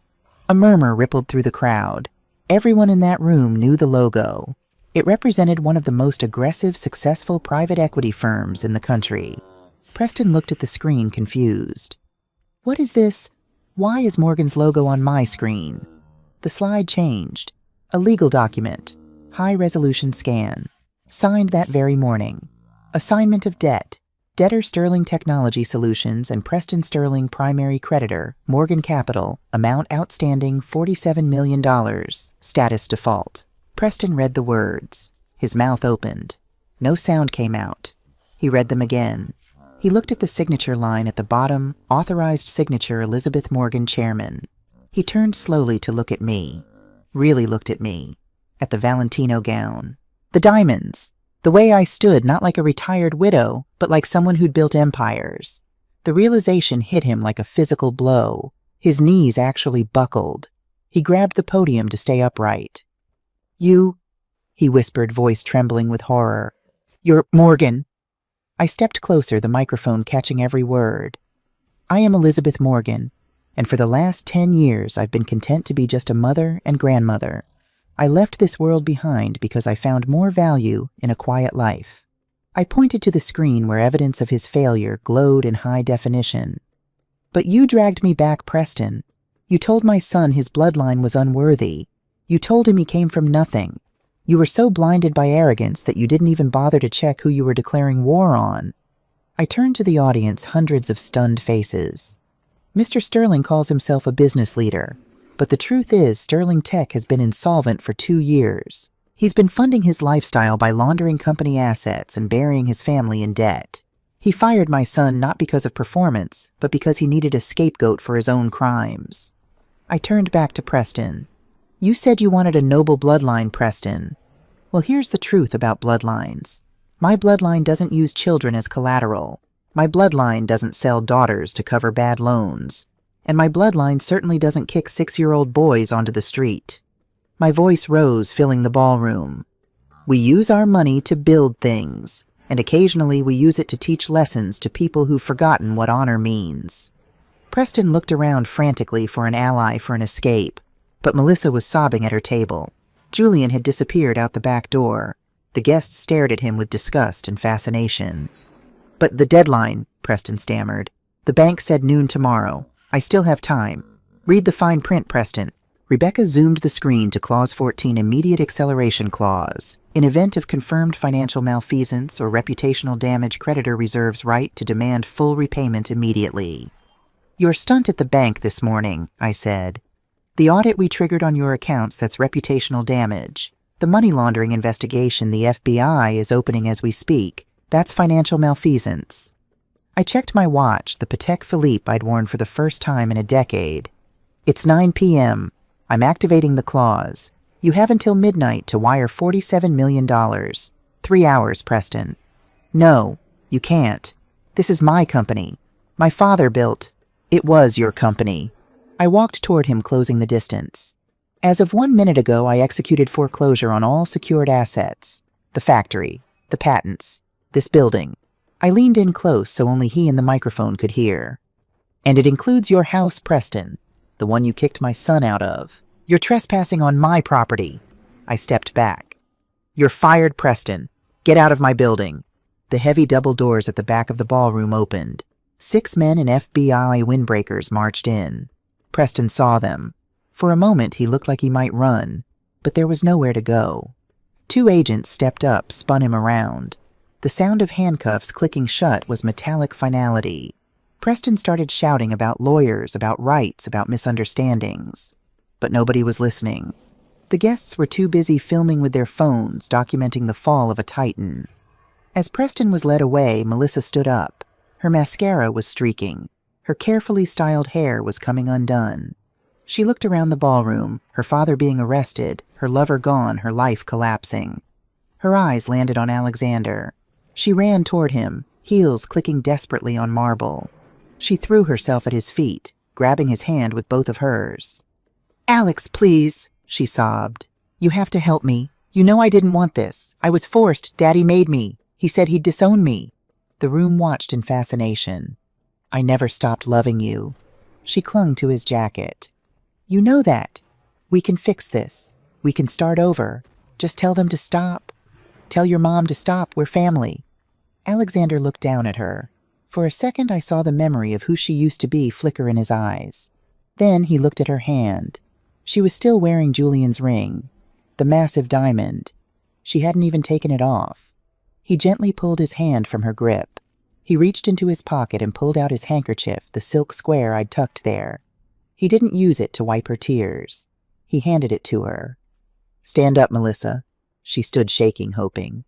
A murmur rippled through the crowd. Everyone in that room knew the logo. It represented one of the most aggressive, successful private equity firms in the country. Preston looked at the screen, confused. What is this? Why is Morgan's logo on my screen? The slide changed. A legal document. High-resolution scan. Signed that very morning. Assignment of debt. Debtor Sterling Technology Solutions and Preston Sterling primary creditor, Morgan Capital, amount outstanding $47 million. Status default. Preston read the words. His mouth opened. No sound came out. He read them again. He looked at the signature line at the bottom, authorized signature Elizabeth Morgan, chairman. He turned slowly to look at me. Really looked at me. At the Valentino gown. The diamonds. The way I stood, not like a retired widow, but like someone who'd built empires. The realization hit him like a physical blow. His knees actually buckled. He grabbed the podium to stay upright. You, he whispered, voice trembling with horror. You're Morgan. I stepped closer, the microphone catching every word. I am Elizabeth Morgan. And for the last 10 years, I've been content to be just a mother and grandmother. I left this world behind because I found more value in a quiet life. I pointed to the screen where evidence of his failure glowed in high definition. But you dragged me back, Preston. You told my son his bloodline was unworthy. You told him he came from nothing. You were so blinded by arrogance that you didn't even bother to check who you were declaring war on. I turned to the audience, hundreds of stunned faces. Mr. Sterling calls himself a business leader, but the truth is Sterling Tech has been insolvent for 2 years. He's been funding his lifestyle by laundering company assets and burying his family in debt. He fired my son not because of performance, but because he needed a scapegoat for his own crimes. I turned back to Preston. You said you wanted a noble bloodline, Preston. Well, here's the truth about bloodlines. My bloodline doesn't use children as collateral. My bloodline doesn't sell daughters to cover bad loans. And my bloodline certainly doesn't kick 6-year-old boys onto the street. My voice rose, filling the ballroom. We use our money to build things, and occasionally we use it to teach lessons to people who've forgotten what honor means. Preston looked around frantically for an ally for an escape, but Melissa was sobbing at her table. Julian had disappeared out the back door. The guests stared at him with disgust and fascination. But the deadline, Preston stammered. The bank said noon tomorrow. I still have time. Read the fine print, Preston. Rebecca zoomed the screen to Clause 14, Immediate Acceleration Clause. In event of confirmed financial malfeasance or reputational damage, creditor reserves right to demand full repayment immediately. Your stunt at the bank this morning, I said. The audit we triggered on your accounts, that's reputational damage. The money laundering investigation the FBI is opening as we speak, that's financial malfeasance. I checked my watch, the Patek Philippe I'd worn for the first time in a decade. It's 9 p.m. I'm activating the clause. You have until midnight to wire $47 million. 3 hours, Preston. No, you can't. This is my company. My father built. It was your company. I walked toward him, closing the distance. As of 1 minute ago, I executed foreclosure on all secured assets. The factory, the patents, this building. I leaned in close so only he and the microphone could hear. And it includes your house, Preston, the one you kicked my son out of. You're trespassing on my property. I stepped back. You're fired, Preston. Get out of my building. The heavy double doors at the back of the ballroom opened. 6 men in FBI windbreakers marched in. Preston saw them. For a moment, he looked like he might run, but there was nowhere to go. 2 agents stepped up, spun him around. The sound of handcuffs clicking shut was metallic finality. Preston started shouting about lawyers, about rights, about misunderstandings. But nobody was listening. The guests were too busy filming with their phones, documenting the fall of a titan. As Preston was led away, Melissa stood up. Her mascara was streaking. Her carefully styled hair was coming undone. She looked around the ballroom, her father being arrested, her lover gone, her life collapsing. Her eyes landed on Alexander. She ran toward him, heels clicking desperately on marble. She threw herself at his feet, grabbing his hand with both of hers. "Alex, please," she sobbed. "You have to help me. You know I didn't want this. I was forced. Daddy made me. He said he'd disown me." The room watched in fascination. "I never stopped loving you." She clung to his jacket. "You know that. We can fix this. We can start over. Just tell them to stop. Tell your mom to stop. We're family." Alexander looked down at her. For a second, I saw the memory of who she used to be flicker in his eyes. Then he looked at her hand. She was still wearing Julian's ring, the massive diamond. She hadn't even taken it off. He gently pulled his hand from her grip. He reached into his pocket and pulled out his handkerchief, the silk square I'd tucked there. He didn't use it to wipe her tears. He handed it to her. "Stand up, Melissa." She stood shaking, hoping.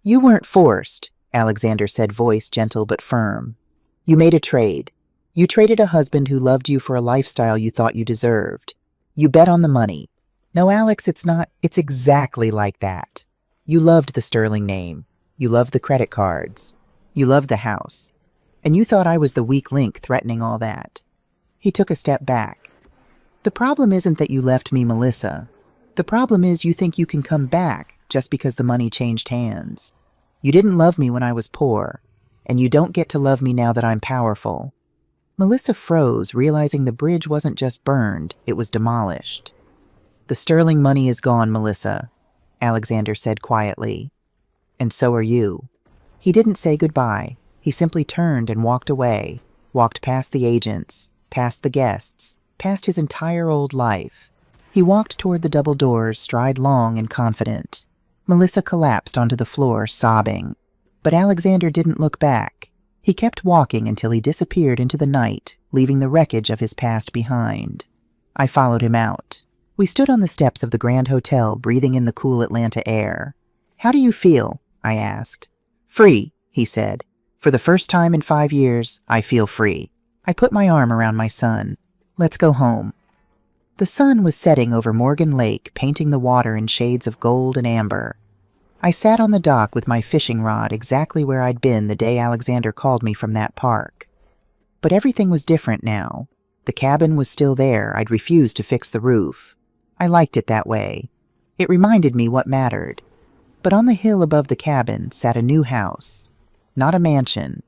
"You weren't forced," Alexander said, voice gentle but firm. "You made a trade. You traded a husband who loved you for a lifestyle you thought you deserved. You bet on the money. No, Alex, it's exactly like that. You loved the Sterling name. You loved the credit cards. You loved the house. And you thought I was the weak link threatening all that." He took a step back. "The problem isn't that you left me, Melissa. The problem is you think you can come back just because the money changed hands. You didn't love me when I was poor, and you don't get to love me now that I'm powerful." Melissa froze, realizing the bridge wasn't just burned, it was demolished. "The sterling money is gone, Melissa," Alexander said quietly. "And so are you." He didn't say goodbye. He simply turned and walked away, walked past the agents, past the guests, past his entire old life. He walked toward the double doors, stride long and confident. Melissa collapsed onto the floor, sobbing. But Alexander didn't look back. He kept walking until he disappeared into the night, leaving the wreckage of his past behind. I followed him out. We stood on the steps of the Grand Hotel, breathing in the cool Atlanta air. "How do you feel?" I asked. "Free," he said. "For the first time in 5 years, I feel free." I put my arm around my son. "Let's go home." The sun was setting over Morgan Lake, painting the water in shades of gold and amber. I sat on the dock with my fishing rod exactly where I'd been the day Alexander called me from that park. But everything was different now. The cabin was still there. I'd refused to fix the roof. I liked it that way. It reminded me what mattered. But on the hill above the cabin sat a new house. Not a mansion.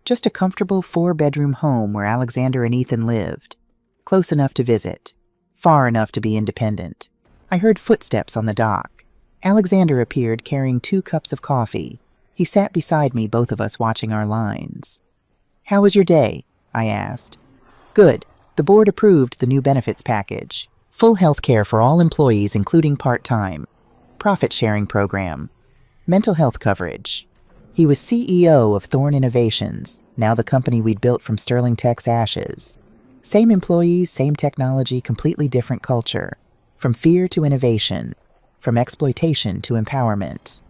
Just a comfortable 4-bedroom home where Alexander and Ethan lived. Close enough to visit. Far enough to be independent. I heard footsteps on the dock. Alexander appeared carrying 2 cups of coffee. He sat beside me, both of us watching our lines. "How was your day?" I asked. "Good. The board approved the new benefits package. Full health care for all employees, including part-time. Profit-sharing program. Mental health coverage." He was CEO of Thorn Innovations, now the company we'd built from Sterling Tech's ashes. Same employees, same technology, completely different culture. From fear to innovation. From exploitation to empowerment.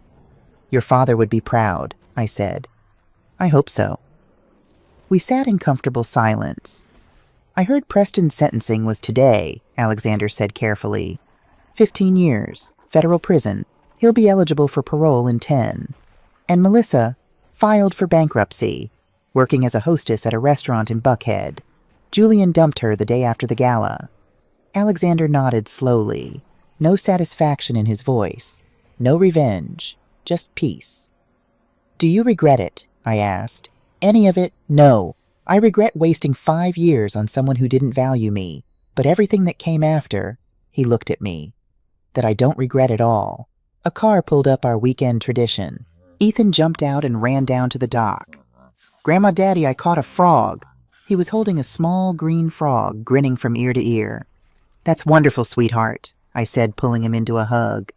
"Your father would be proud," I said. "I hope so." We sat in comfortable silence. "I heard Preston's sentencing was today," Alexander said carefully. 15 years, federal prison. He'll be eligible for parole in 10. And Melissa filed for bankruptcy, working as a hostess at a restaurant in Buckhead. Julian dumped her the day after the gala. Alexander nodded slowly. No satisfaction in his voice. No revenge. Just peace. "Do you regret it?" I asked. "Any of it? No. I regret wasting 5 years on someone who didn't value me. But everything that came after," he looked at me, "that I don't regret at all." A car pulled up our weekend tradition. Ethan jumped out and ran down to the dock. "Grandma, Daddy, I caught a frog." He was holding a small green frog, grinning from ear to ear. "That's wonderful, sweetheart," I said, pulling him into a hug.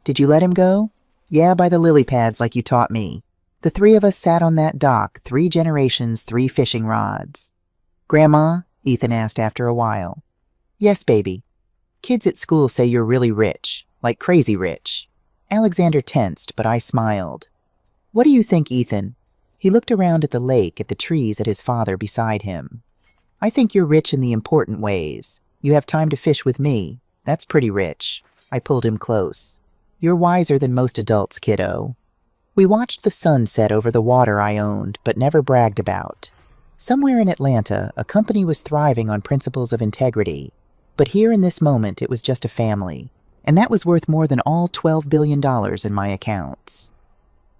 "Did you let him go?" "Yeah, by the lily pads like you taught me." The 3 of us sat on that dock, 3 generations, 3 fishing rods. "Grandma?" Ethan asked after a while. "Yes, baby." "Kids at school say you're really rich, like crazy rich." Alexander tensed, but I smiled. "What do you think, Ethan?" He looked around at the lake, at the trees, at his father beside him. "I think you're rich in the important ways. You have time to fish with me. That's pretty rich." I pulled him close. "You're wiser than most adults, kiddo." We watched the sun set over the water I owned, but never bragged about. Somewhere in Atlanta, a company was thriving on principles of integrity. But here in this moment, it was just a family. And that was worth more than all $12 billion in my accounts.